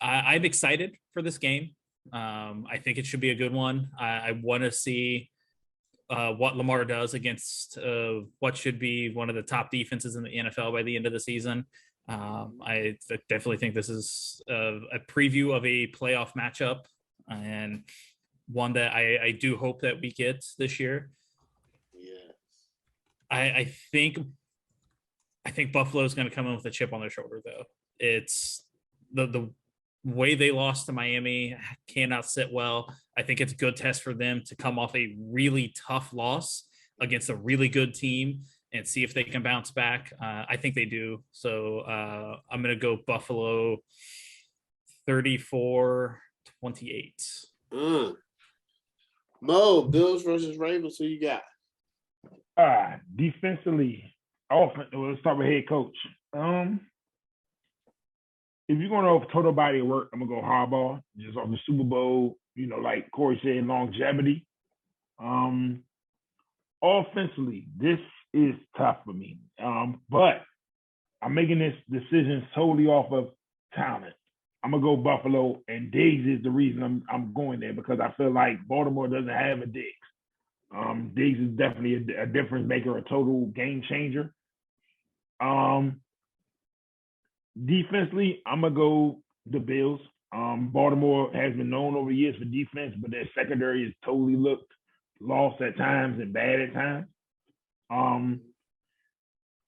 I'm excited for this game. I think it should be a good one. I want to see what Lamar does against what should be one of the top defenses in the NFL by the end of the season. I definitely think this is a preview of a playoff matchup, and one that I do hope that we get this year. Yeah, I think Buffalo is going to come in with a chip on their shoulder, though. It's the way they lost to Miami cannot sit well. I think it's a good test for them to come off a really tough loss against a really good team and see if they can bounce back. I think they do. So I'm going to go Buffalo 34-28. Mo, Bills versus Ravens. Who you got? Defensively, let's start with head coach. If you're going off total body of work, I'm going to go Harbaugh, just off the Super Bowl, like Corey said, longevity. Offensively, this is tough for me. But I'm making this decision solely off of talent. I'm going to go Buffalo, and Diggs is the reason I'm going there, because I feel like Baltimore doesn't have a Diggs. Diggs is definitely a difference maker, a total game changer. Defensively, I'm going to go the Bills. Baltimore has been known over the years for defense, but their secondary has totally looked lost at times and bad at times.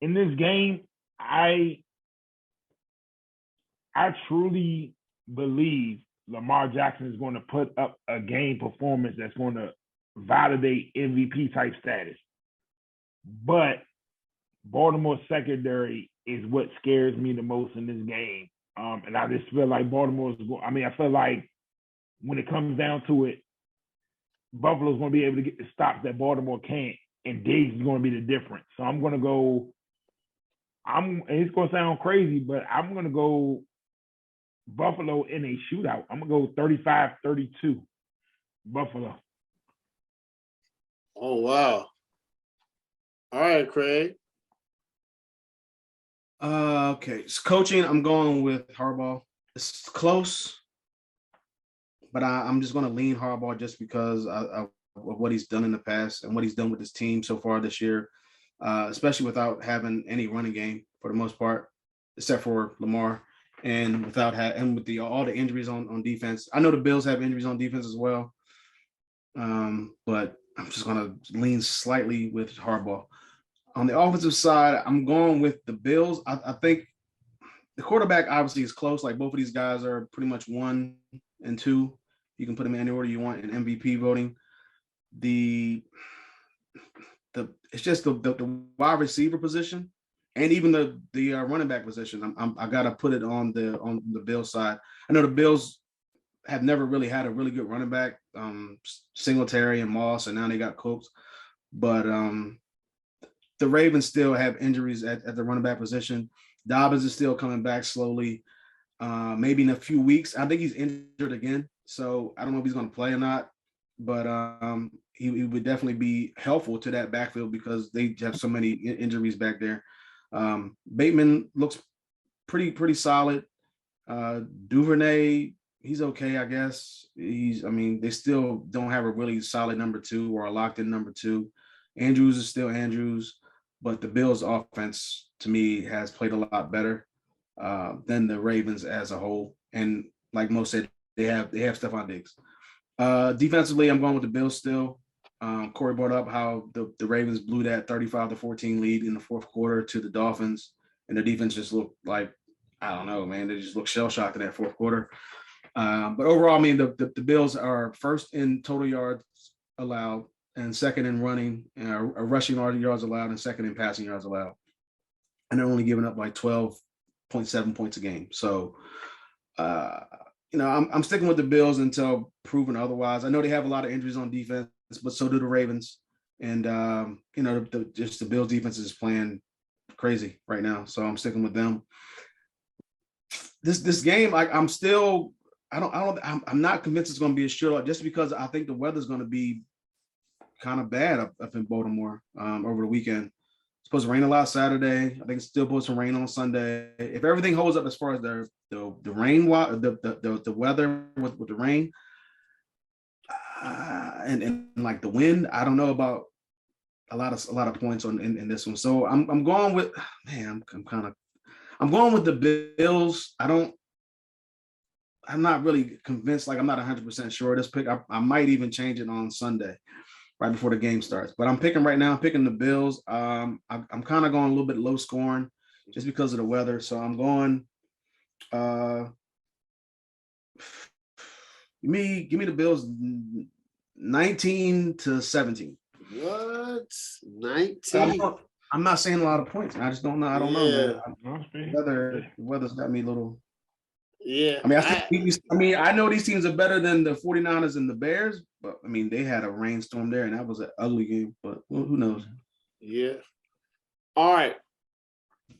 In this game, I truly believe Lamar Jackson is going to put up a game performance that's going to validate MVP type status. But Baltimore secondary is what scares me the most in this game. And I just feel like Baltimore's. I mean, I feel like when it comes down to it, Buffalo's going to be able to get the stops that Baltimore can't, and Diggs is going to be the difference. So I'm going to go. And it's going to sound crazy, but I'm going to go Buffalo in a shootout. I'm going to go 35-32. Buffalo. Oh, wow. All right, Craig. Okay. So coaching, I'm going with Harbaugh. It's close, but I'm just going to lean Harbaugh just because of what he's done in the past and what he's done with his team so far this year, especially without having any running game for the most part, except for Lamar, and without and with all the injuries on defense. I know the Bills have injuries on defense as well, but I'm just going to lean slightly with Harbaugh. On the offensive side, I'm going with the Bills. I think the quarterback obviously is close. Like both of these guys are pretty much 1 and 2. You can put them in any order you want in MVP voting. It's just the wide receiver position and even the running back position. I gotta put it on the Bills side. I know the Bills have never really had a really good running back, Singletary and Moss, and now they got Colts. But the Ravens still have injuries at the running back position. Dobbins is still coming back slowly. Maybe in a few weeks. I think he's injured again, so I don't know if he's going to play or not. But he would definitely be helpful to that backfield because they have so many injuries back there. Bateman looks pretty solid. Duvernay, he's okay, I guess. They still don't have a really solid number 2 or a locked-in number 2. Andrews is still Andrews. But the Bills' offense, to me, has played a lot better than the Ravens as a whole. And like Mo said, they have Stephon Diggs. Defensively, I'm going with the Bills still. Corey brought up how the Ravens blew that 35-14 lead in the fourth quarter to the Dolphins, and the defense just looked like, I don't know, man. They just looked shell-shocked in that fourth quarter. But overall, I mean, the Bills are first in total yards allowed, and second in running, rushing yards allowed, and second in passing yards allowed. And they're only giving up like 12.7 points a game. So, I'm sticking with the Bills until proven otherwise. I know they have a lot of injuries on defense, but so do the Ravens. And, just the Bills defense is playing crazy right now. So I'm sticking with them. This game, I'm not convinced it's going to be a shootout just because I think the weather's going to be kind of bad up in Baltimore over the weekend. It's supposed to rain a lot Saturday. I think it's still supposed to rain on Sunday. If everything holds up as far as the rain, the weather with the rain and like the wind, I don't know about a lot of points in this one. So I'm going with I'm going with the Bills. I'm not really convinced. Like I'm not 100% sure of this pick. I might even change it on Sunday, right before the game starts. But I'm picking right now. I'm picking the Bills. I'm kind of going a little bit low scoring just because of the weather. So I'm going. Give me the Bills 19-17. What? 19? I'm not saying a lot of points. I just don't know. I don't know, man. The weather's got me a little. Yeah. I know these teams are better than the 49ers and the Bears, but I mean, they had a rainstorm there and that was an ugly game, but who knows? Yeah. All right.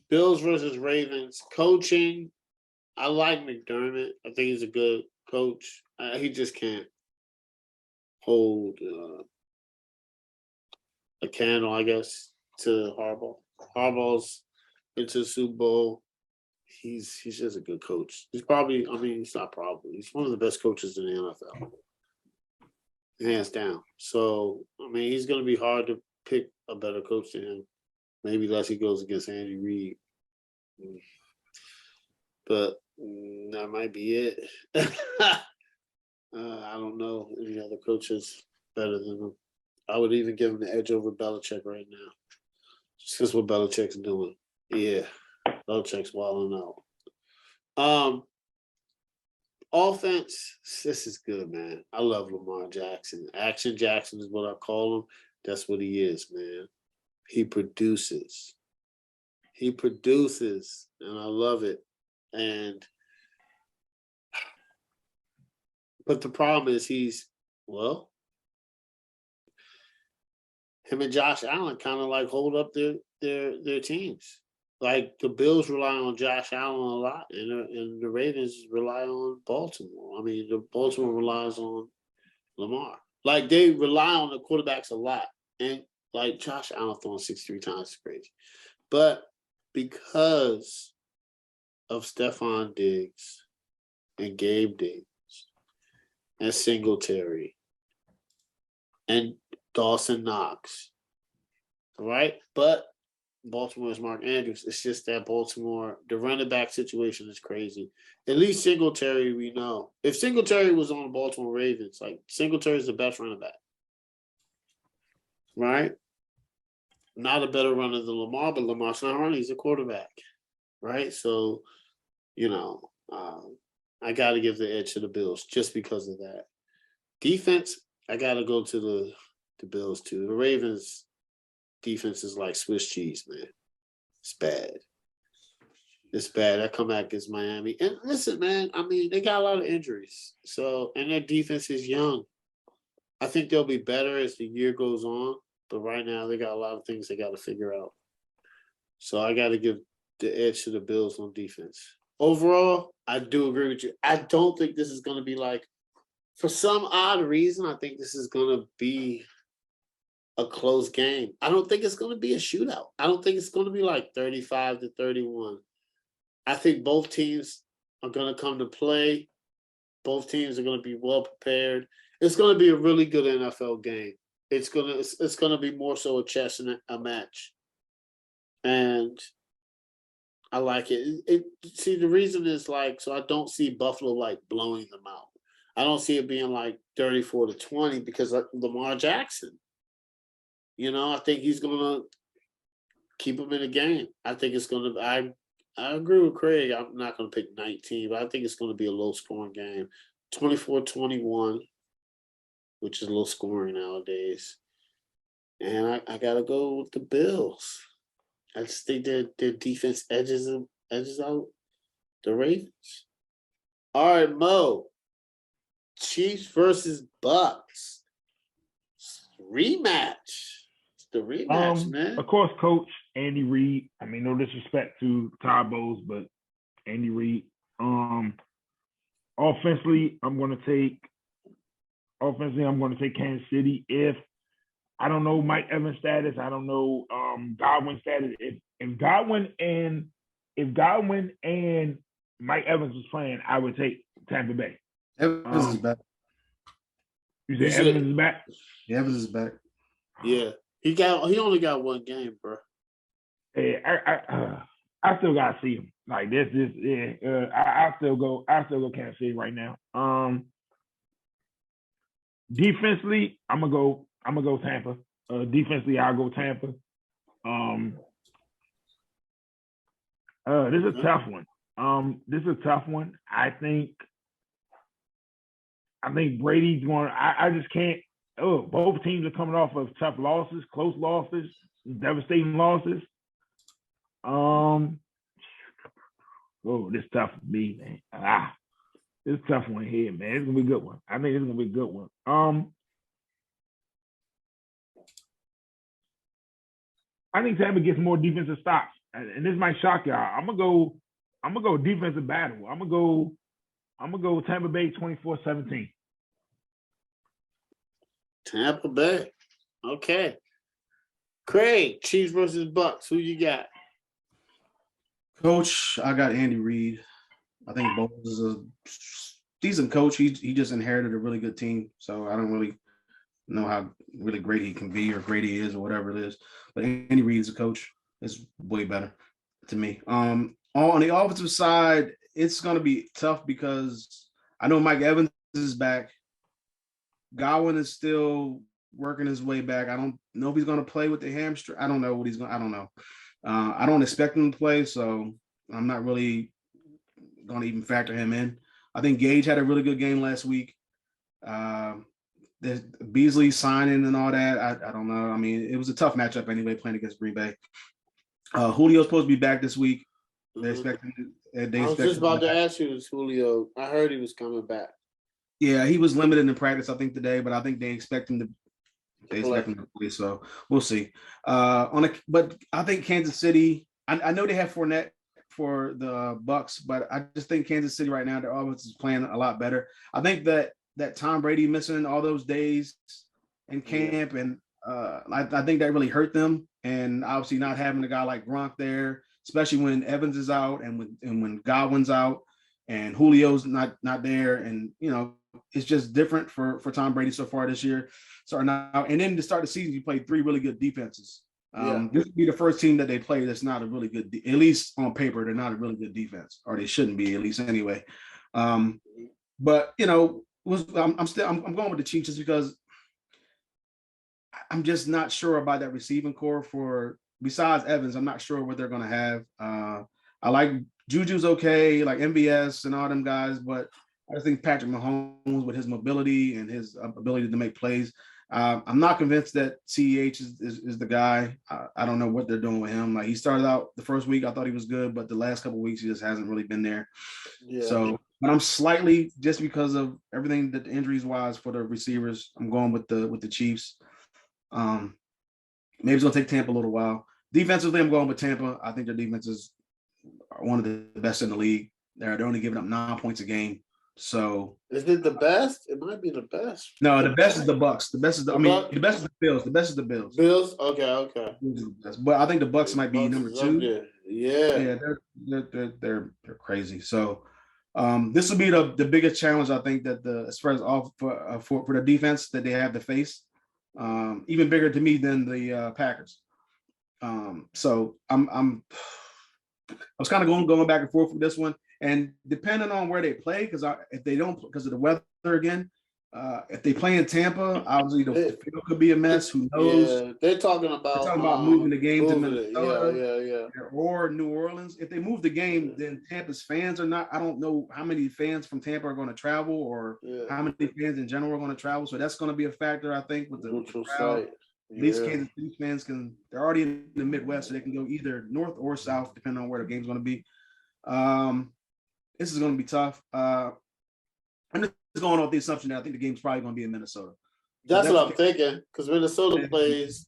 Bills versus Ravens. Coaching. I like McDermott. I think he's a good coach. He just can't hold a candle, I guess, to Harbaugh. Harbaugh's into the Super Bowl. He's just a good coach. He's not probably. He's one of the best coaches in the NFL. Hands down. So, he's going to be hard to pick a better coach than him. Maybe unless he goes against Andy Reid. But that might be it. I don't know any other coaches better than him. I would even give him the edge over Belichick right now. Just because what Belichick's doing. Yeah. Belichick's wilding out. Offense, this is good, man. I love Lamar Jackson. Action Jackson is what I call him. That's what he is, man. He produces. And I love it. And But the problem is him and Josh Allen kind of like hold up their teams. Like the Bills rely on Josh Allen a lot, and the Ravens rely on Baltimore. I mean, the Baltimore relies on Lamar. Like they rely on the quarterbacks a lot, and like Josh Allen throwing 63 times is crazy. But because of Stephon Diggs and Gabe Davis and Singletary and Dawson Knox, right? But Baltimore is Mark Andrews. It's just that Baltimore, the running back situation is crazy. At least Singletary, we know. If Singletary was on the Baltimore Ravens, like Singletary is the best running back, right? Not a better runner than Lamar, but Lamar's not running. He's a quarterback, right? So, I got to give the edge to the Bills just because of that. Defense, I got to go to the Bills too. The Ravens defense is like Swiss cheese, man. It's bad. It's bad. That comeback against Miami. And listen, man, I mean, they got a lot of injuries. So, and their defense is young. I think they'll be better as the year goes on. But right now, they got a lot of things they got to figure out. So I got to give the edge to the Bills on defense. Overall, I do agree with you. I don't think this is going to be like, for some odd reason, I think this is going to be a close game. I don't think it's going to be a shootout. I don't think it's going to be like 35-31. I think both teams are going to come to play. Both teams are going to be well prepared. It's going to be a really good NFL game. It's gonna be more so a chess and a match, and I like it. See, the reason is like, so I don't see Buffalo like blowing them out. I don't see it being like 34-20 because Lamar Jackson. I think he's gonna keep them in the game. I think it's gonna. I agree with Craig. I'm not gonna pick 19, but I think it's gonna be a low scoring game, 24-21. Which is low scoring nowadays. And I got to go with the Bills. I just think their defense edges out the Ravens. All right, Mo. Chiefs versus Bucks. Rematch. It's the rematch, man. Of course, Coach Andy Reid. I mean, no disrespect to Todd Bowles, but Andy Reid. Offensively, I'm going to take Kansas City. If I don't know Mike Evans' status, I don't know Godwin's status. If Godwin and Mike Evans was playing, I would take Tampa Bay. Evans is back. You said Evans is back? Yeah, Evans is back. Yeah. He only got one game, bro. Hey, I still gotta see him. Like this, yeah. I still go Kansas City right now. Defensively, I'm gonna go Tampa. Defensively, I'll go Tampa. This is a tough one. I think Brady's going. I just can't. Both teams are coming off of tough losses, close losses, devastating losses. This is tough for me, man. This is a tough one here, man. It's gonna be a good one. I think it's gonna be a good one. I think Tampa gets more defensive stops, and this might shock y'all. I'm gonna go defensive battle. I'm gonna go Tampa Bay 24-17. Tampa Bay. Okay. Craig, Chiefs versus Bucks. Who you got? Coach, I got Andy Reid. I think Bowles is a decent coach. He just inherited a really good team, so I don't really know how really great he can be or great he is or whatever it is. But Andy Reid as a coach is way better to me. On the offensive side, it's going to be tough because I know Mike Evans is back. Godwin is still working his way back. I don't know if he's going to play with the hamstring. I don't know what he's going. I don't know. I don't expect him to play, so I'm not really going to even factor him in. I think Gage had a really good game last week. There's Beasley signing and all that. I don't know. I mean, it was a tough matchup anyway, playing against Green Bay. Julio's supposed to be back this week. They expect him. I was just about to ask you, is Julio? I heard he was coming back. Yeah, he was limited in practice, I think, today, but I think they expect him to play, so we'll see. But I think Kansas City, I know they have Fournette for the Bucks, but I just think Kansas City right now, their offense is playing a lot better. I think that Tom Brady missing all those days in camp, and I think that really hurt them. And obviously not having a guy like Gronk there, especially when Evans is out and when Godwin's out and Julio's not there, and it's just different for Tom Brady so far this year. So now, and then to start the season, you played 3 really good defenses. This would be the first team that they play that's not a really good, at least on paper, they're not a really good defense, or they shouldn't be, at least anyway. But I'm going with the Chiefs just because I'm just not sure about that receiving core besides Evans. I'm not sure what they're going to have. I like Juju's okay, like MVS and all them guys, but I just think Patrick Mahomes, with his mobility and his ability to make plays, I'm not convinced that CEH is the guy. I don't know what they're doing with him. Like, he started out the first week, I thought he was good, but the last couple of weeks he just hasn't really been there. Yeah. So, but I'm slightly, just because of everything that the injuries wise for the receivers, I'm going with the Chiefs. Maybe it's gonna take Tampa a little while. Defensively, I'm going with Tampa. I think their defenses are one of the best in the league. They're only giving up 9 points a game. So is it the best? It might be the best. No, the best is the Bucks. The best is the best is the Bills. The best is the Bills. Bills? Okay. But I think the Bucks might be number 2. Yeah, they're crazy. So this will be the biggest challenge, I think, that as far as for the defense that they have to face. Even bigger to me than the Packers. So I was kind of going back and forth with this one. And depending on where they play, because if they don't, because of the weather again, if they play in Tampa, obviously the field could be a mess. Who knows? Yeah, they're talking about moving the game to Minnesota, yeah, or New Orleans. If they move the game, then Tampa's fans are not. I don't know how many fans from Tampa are going to travel, or how many fans in general are going to travel. So that's going to be a factor, I think, with the crowd. At least Kansas City fans they're already in the Midwest, so they can go either north or south, depending on where the game's going to be. This is going to be tough. I'm just going off the assumption that I think the game's probably going to be in Minnesota. That's what I'm thinking, because Minnesota plays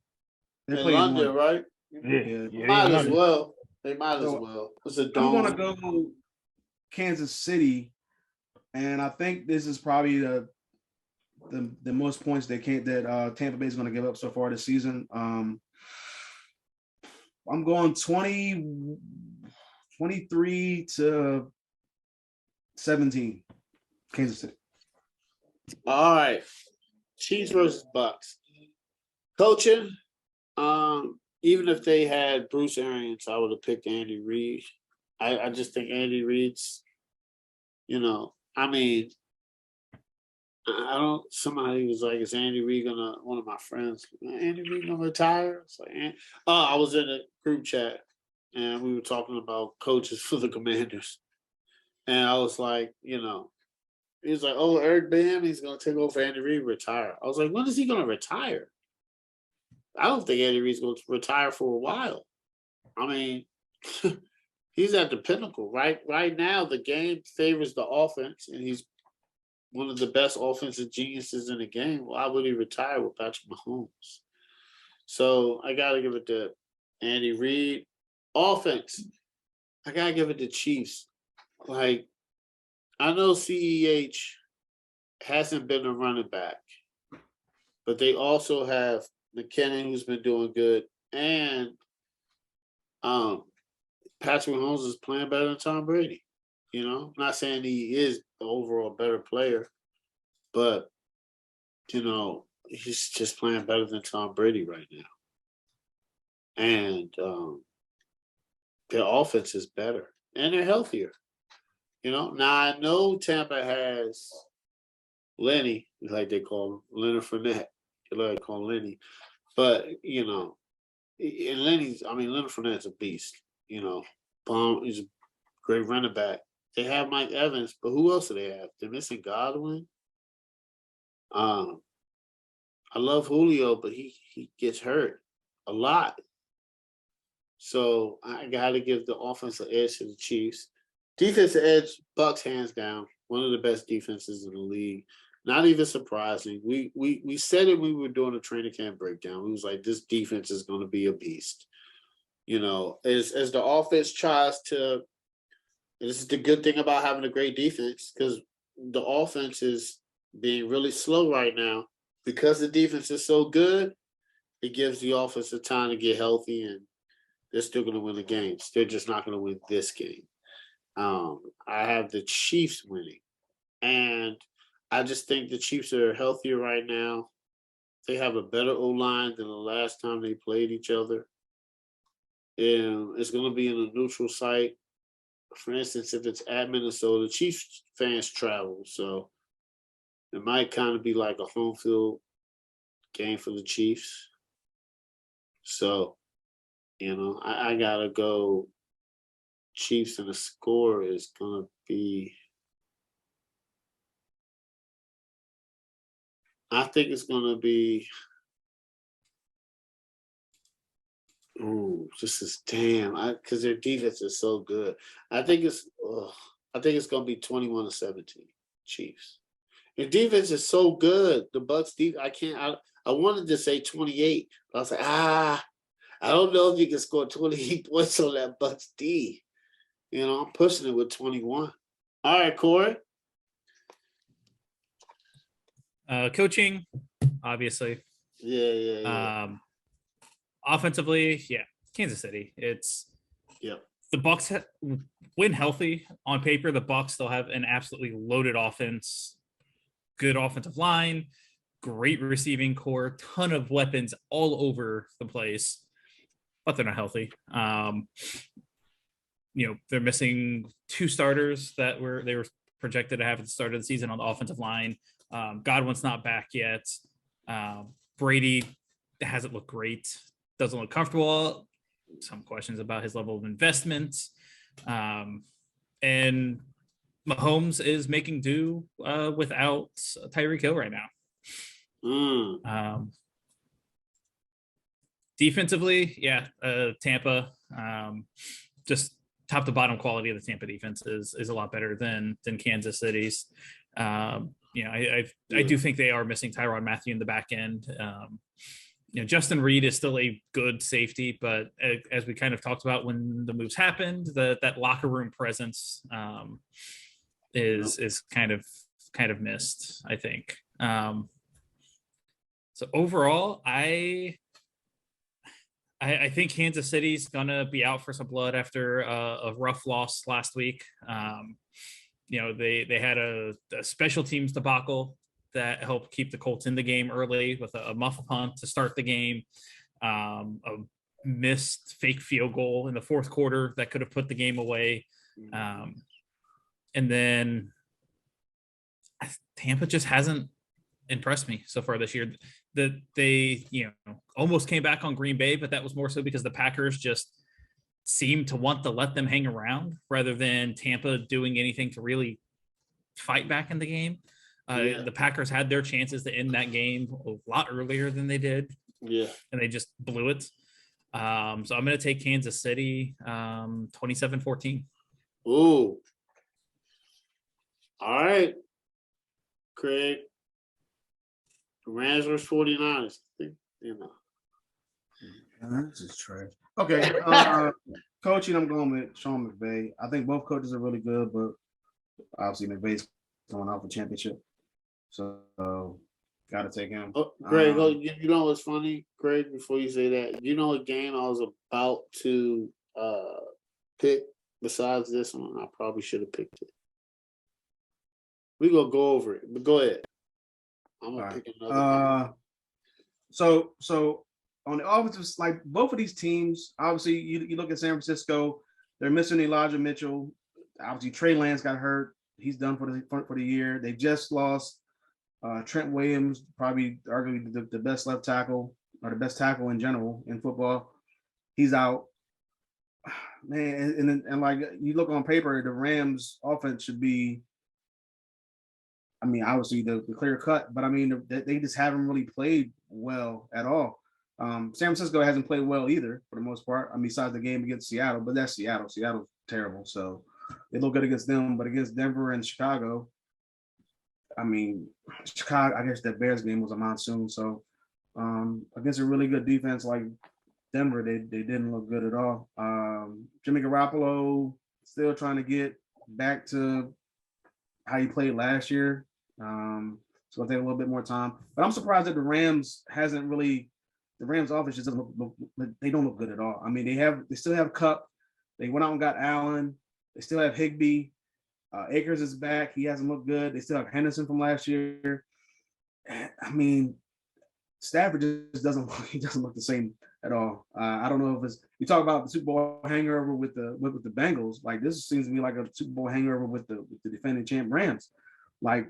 in London, right? Yeah. Might as well. They might as well. It's a dome. I'm going to go Kansas City, and I think this is probably the most points that Tampa Bay is going to give up so far this season. I'm going 23-17, Kansas City. All right. Chiefs versus Bucks. Coaching, even if they had Bruce Arians, I would have picked Andy Reid. I just think Andy Reid's, I don't, somebody was like, is Andy Reid one of my friends, Andy Reid gonna retire? It's like, I was in a group chat and we were talking about coaches for the Commanders. And I was like, he was like, oh, Eric Bieniemy's going to take over Andy Reid, retire. I was like, when is he going to retire? I don't think Andy Reid's going to retire for a while. I mean, he's at the pinnacle. Right now, the game favors the offense, and he's one of the best offensive geniuses in the game. Why would he retire with Patrick Mahomes? So I got to give it to Andy Reid. Offense, I got to give it to Chiefs. Like, I know CEH hasn't been a running back, but they also have McKinnon, who's been doing good, and Patrick Mahomes is playing better than Tom Brady. I'm not saying he is the overall better player, but he's just playing better than Tom Brady right now. And their offense is better, and they're healthier. Now I know Tampa has Lenny, like they call him, Leonard Fournette. They like to call him Lenny. But, and Leonard Fournette's a beast. He's a great running back. They have Mike Evans, but who else do they have? They're missing Godwin. I love Julio, but he gets hurt a lot. So I got to give the offensive edge to the Chiefs. Defensive edge, Bucks hands down, one of the best defenses in the league. Not even surprising. We said it when we were doing a training camp breakdown. We was like, this defense is going to be a beast. You know, as the offense tries to, and this is the good thing about having a great defense, because the offense is being really slow right now. Because the defense is so good, it gives the offense the time to get healthy, and they're still going to win the games. They're just not going to win this game. I have the Chiefs winning. And I just think the Chiefs are healthier right now. They have a better O-line than the last time they played each other. And it's going to be in a neutral site. For instance, if it's at Minnesota, Chiefs fans travel. So it might kind of be like a home field game for the Chiefs. So, you know, I got to go Chiefs, and the score is going to be, I think it's going to be, this is damn, because their defense is so good. I think it's going to be 21-17 Chiefs. Their defense is so good. The Bucs defense, I wanted to say 28, but I was like, I don't know if you can score 28 points on that Bucs D. You know, I'm pushing it with 21. All right, Corey. Coaching, obviously. Yeah. Offensively, Kansas City. It's the Bucs when healthy on paper. The Bucs still have an absolutely loaded offense, good offensive line, great receiving core, ton of weapons all over the place, but they're not healthy. You know, they're missing 2 starters that they were projected to have at the start of the season on the offensive line. Godwin's not back yet. Brady hasn't looked great. Doesn't look comfortable. Some questions about his level of investment. And Mahomes is making do without Tyreek Hill right now. Defensively, Tampa, just top to bottom quality of the Tampa defense is a lot better than Kansas City's. You know, I do think they are missing Tyrann Mathieu in the back end. You know, Justin Reed is still a good safety, but as we kind of talked about when the moves happened, that locker room presence is kind of missed, I think. So overall, I think Kansas City's gonna be out for some blood after a rough loss last week. You know, they had a special teams debacle that helped keep the Colts in the game early with a muff punt to start the game, a missed fake field goal in the fourth quarter that could have put the game away. And then Tampa just hasn't impressed me so far this year. That they, you know, almost came back on Green Bay, but that was more so because the Packers just seemed to want to let them hang around rather than Tampa doing anything to really fight back in the game. The Packers had their chances to end that game a lot earlier than they did. Yeah. And they just blew it. So I'm going to take Kansas City 27-14. Ooh. All right. Craig. Rams versus 49ers. You know. This is trash. Okay. Coaching, I'm going with Sean McVay. I think both coaches are really good, but obviously McVay's going off a championship. So got to take him. Oh, Greg, you know what's funny, Greg, before you say that? You know a game I was about to pick besides this one? I probably should have picked it. We're going to go over it, but go ahead. I'm going to pick another game. So on the offensive, like both of these teams, obviously you look at San Francisco, they're missing Elijah Mitchell. Obviously Trey Lance got hurt. He's done for the year. They just lost Trent Williams, probably arguably the best left tackle or the best tackle in general in football. He's out. Man, and like you look on paper, the Rams offense should be, I mean, obviously the clear cut, but I mean, they just haven't really played well at all. San Francisco hasn't played well either for the most part. I mean, besides the game against Seattle, but that's Seattle. Seattle's terrible. So they look good against them, but against Denver and Chicago, I mean, Chicago, I guess that Bears game was a monsoon. So against a really good defense like Denver, they didn't look good at all. Jimmy Garoppolo still trying to get back to how he played last year. It's going to take a little bit more time. But I'm surprised that the Rams offense just doesn't look, they don't look good at all. I mean, they still have Cup. They went out and got Allen. They still have Higbee. Akers is back. He hasn't looked good. They still have Henderson from last year. I mean, Stafford just doesn't look the same at all. I don't know if it's, you talk about the Super Bowl hangover with the Bengals. Like, this seems to be like a Super Bowl hangover with the defending champ Rams. Like,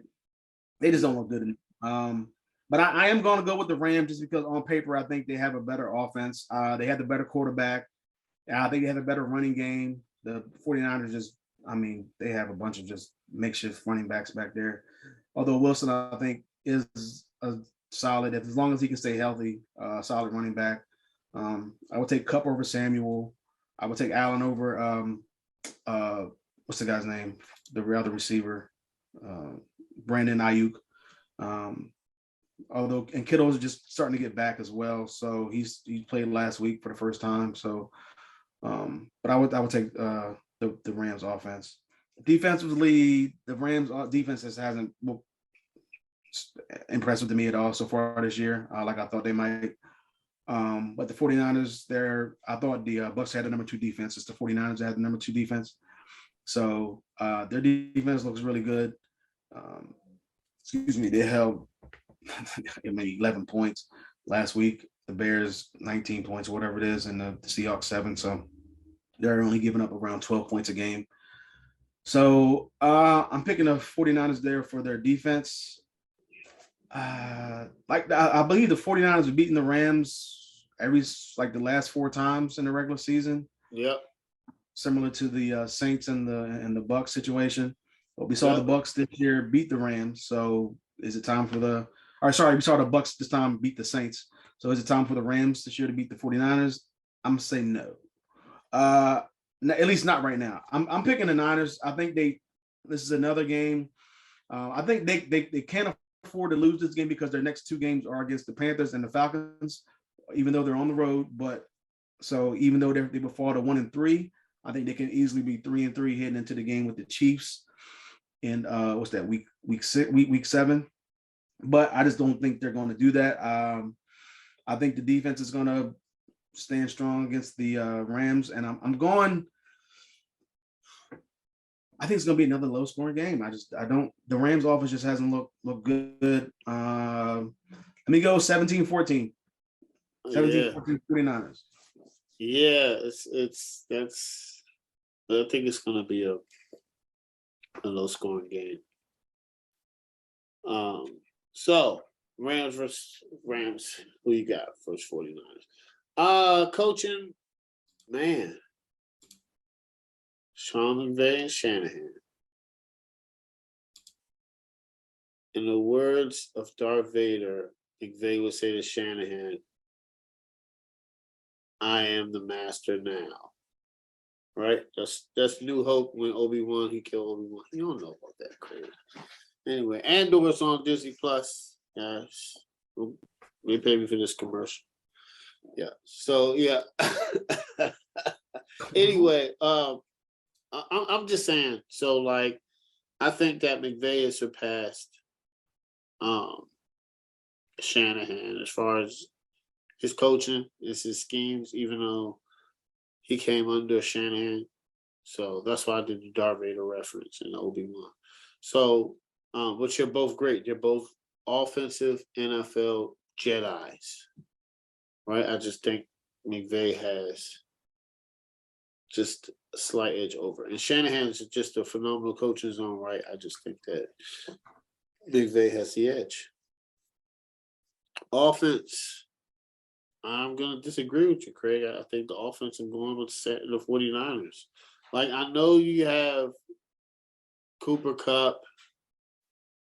they just don't look good. But I am going to go with the Rams just because on paper I think they have a better offense. They have the better quarterback. I think they have a better running game. The 49ers they have a bunch of just makeshift running backs back there. Although Wilson, I think, is a solid, as long as he can stay healthy, solid running back. I would take Cup over Samuel. I would take Allen over what's the guy's name? The other receiver, Brandon Ayuk. Although Kittle's just starting to get back as well, so he played last week for the first time. So, but I would take the Rams offense. Defensively, the Rams defense hasn't impressed with me at all so far this year, like I thought they might. But the 49ers, I thought the Bucs had the number 2 defense. It's the 49ers that had the number 2 defense. So their defense looks really good. They held maybe 11 points last week. The Bears 19 points, or whatever it is, and the Seahawks 7. So they're only giving up around 12 points a game. So I'm picking the 49ers there for their defense. I believe the 49ers have beaten the Rams the last 4 times in the regular season. Yep. Similar to the Saints and the Bucs situation. But we saw the Bucs this year beat the Rams. So is it time for we saw the Bucs this time beat the Saints. So is it time for the Rams this year to beat the 49ers? I'm saying no. At least not right now. I'm picking the Niners. I think this is another game. I think they can't afford to lose this game because their next 2 games are against the Panthers and the Falcons, even though they're on the road. But so even though they will fall to 1-3, I think they can easily be 3-3 heading into the game with the Chiefs in what's that, week 7. But I just don't think they're going to do that. I think the defense is going to stand strong against the Rams, and I'm going. I think it's going to be another low-scoring game. The Rams offense just hasn't looked good. Let me go 17-14. 17-14 49ers. Yeah, I think it's going to be a low-scoring game. So Rams versus Rams. Who you got versus 49ers? Coaching, man. Sean McVay and Shanahan. In the words of Darth Vader, McVay would say to Shanahan, I am the master now. Right? That's New Hope when Obi-Wan, he killed Obi-Wan. You don't know about that, crazy. Anyway, Andor's on Disney Plus. Yes. They pay me for this commercial. Yeah. So yeah. Anyway, I'm just saying. So like, I think that McVay has surpassed Shanahan as far as his coaching, his schemes, even though he came under Shanahan. So that's why I did the Darth Vader reference and Obi-Wan. So, but you're both great. You're both offensive NFL Jedis, right? I just think McVay has just a slight edge over. And Shanahan's just a phenomenal coach in his own right. I just think that McVay has the edge. Offense, I'm going to disagree with you, Craig. I think the offense is going with the 49ers. Like, I know you have Cooper Kupp,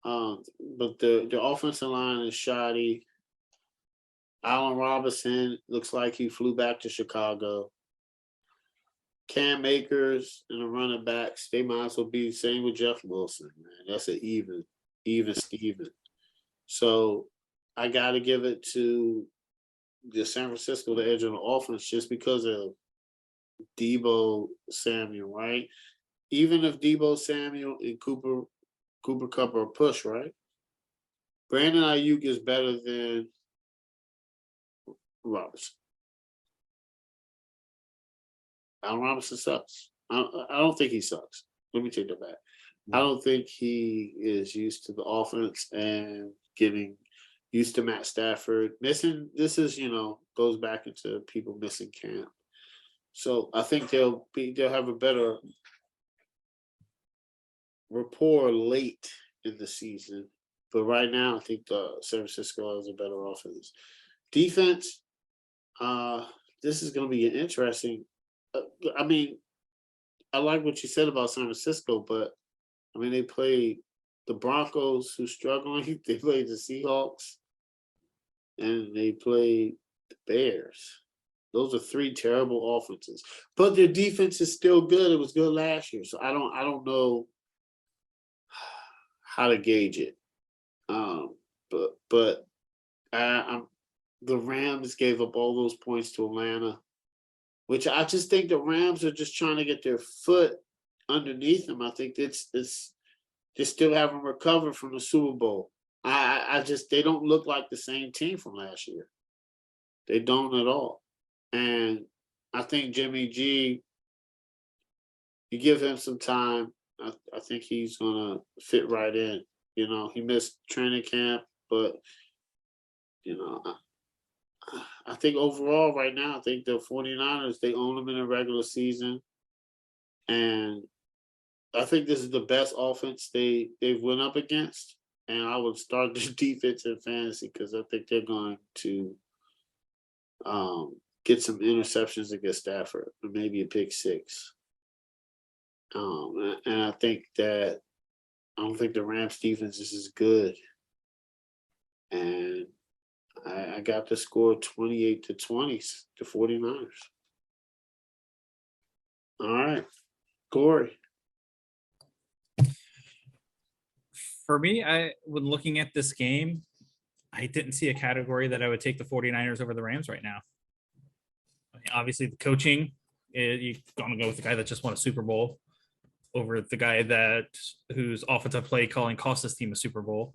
but the offensive line is shoddy. Allen Robinson looks like he flew back to Chicago. Cam Akers and the running backs, they might as well be the same with Jeff Wilson, man. That's an even even Steven. So I got to give it to the San Francisco, the edge on the offense, just because of Debo Samuel, right? Even if Debo Samuel and Cooper Kupp are a push, right? Brandon Ayuk is better than Robinson. Allen Robinson sucks. I don't think he sucks. Let me take that back. I don't think he is used to the offense and getting used to Matt Stafford. This is, goes back into people missing camp. So I think they'll have a better rapport late in the season. But right now, I think San Francisco has a better offense. Defense, this is going to be an interesting. I like what you said about San Francisco, but they played the Broncos, who's struggling. They played the Seahawks, and they played the Bears. Those are three terrible offenses, but their defense is still good. It was good last year, so I don't know how to gauge it. But the Rams gave up all those points to Atlanta, which I just think the Rams are just trying to get their foot underneath them. I think they still haven't recovered from the Super Bowl. They don't look like the same team from last year. They don't at all. And I think Jimmy G, you give him some time, I think he's going to fit right in. He missed training camp, but, I think overall right now, I think the 49ers, they own them in a regular season. And I think this is the best offense they've went up against. And I would start the defense in fantasy because I think they're going to get some interceptions against Stafford, or maybe a pick six. And I don't think the Rams defense is as good. And I got the score 28-20 to 49ers. All right. Corey. For me, when looking at this game, I didn't see a category that I would take the 49ers over the Rams right now. Obviously, the coaching, you're going to go with the guy that just won a Super Bowl over the guy whose offensive play calling cost this team a Super Bowl.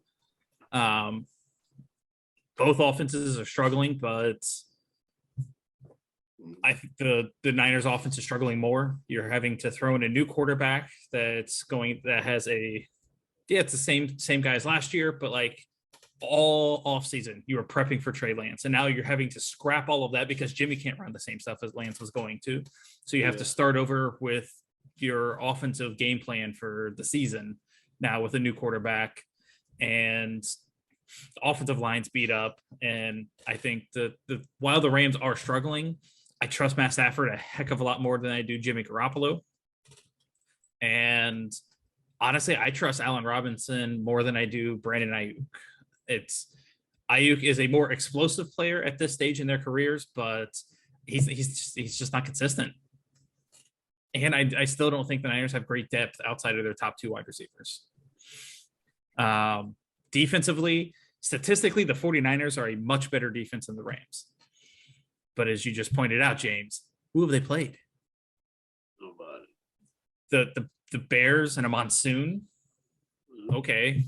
Both offenses are struggling, but I think the Niners offense is struggling more. You're having to throw in a new quarterback it's the same guy as last year, but like all offseason, you were prepping for Trey Lance. And now you're having to scrap all of that because Jimmy can't run the same stuff as Lance was going to. So you have to start over with your offensive game plan for the season now with a new quarterback, and the offensive line's beat up. And I think while the Rams are struggling, I trust Matt Stafford a heck of a lot more than I do Jimmy Garoppolo. And honestly, I trust Allen Robinson more than I do Brandon Ayuk. Ayuk is a more explosive player at this stage in their careers, but he's just not consistent. And I still don't think the Niners have great depth outside of their top two wide receivers. Defensively, statistically, the 49ers are a much better defense than the Rams. But as you just pointed out, James, who have they played? Nobody. The Bears and a monsoon. Okay.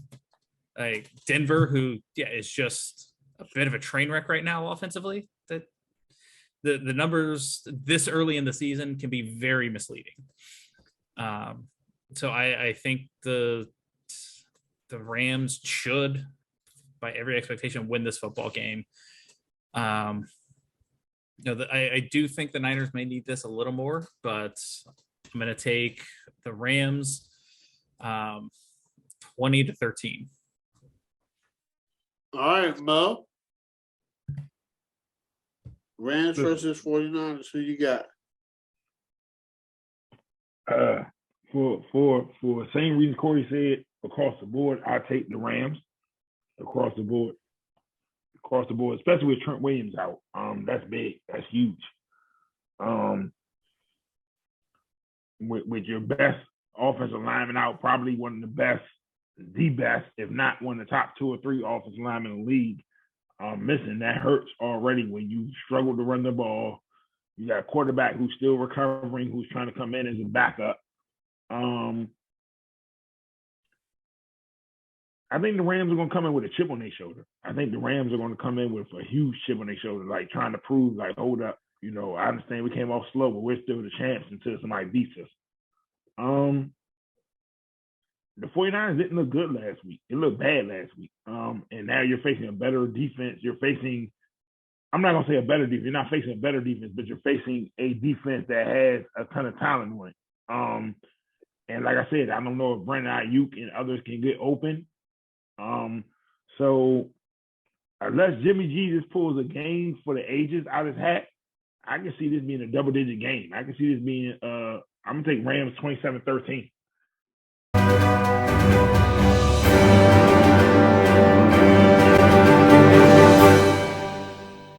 Like Denver, who is just a bit of a train wreck right now offensively. That the numbers this early in the season can be very misleading. So I think the Rams should, by every expectation, win this football game. I do think the Niners may need this a little more, but I'm going to take the Rams 20-13. All right, Mo. Rams versus 49ers. Who you got? For the same reason Corey said, across the board, I take the Rams across the board. Across the board, especially with Trent Williams out. That's big. That's huge. With your best offensive lineman out, probably one of the best the best, if not one of the top 2 or 3 offensive linemen in the league, missing. That hurts already when you struggle to run the ball. You got a quarterback who's still recovering, who's trying to come in as a backup. I think the Rams are going to come in with a chip on their shoulder. I think the Rams are going to come in with a huge chip on their shoulder, like trying to prove, like, hold up, you know, I understand we came off slow, but we're still the champs until somebody beats us. The 49ers didn't look good last week. It looked bad last week. And now you're facing a better defense. You're facing, I'm not going to say a better defense. You're not facing a better defense, but you're facing a defense that has a ton of talent on it. And like I said, I don't know if Brandon Ayuk and others can get open. So unless Jimmy G just pulls a game for the ages out of his hat, I can see this being a double-digit game. I can see this being, I'm going to take Rams 27-13.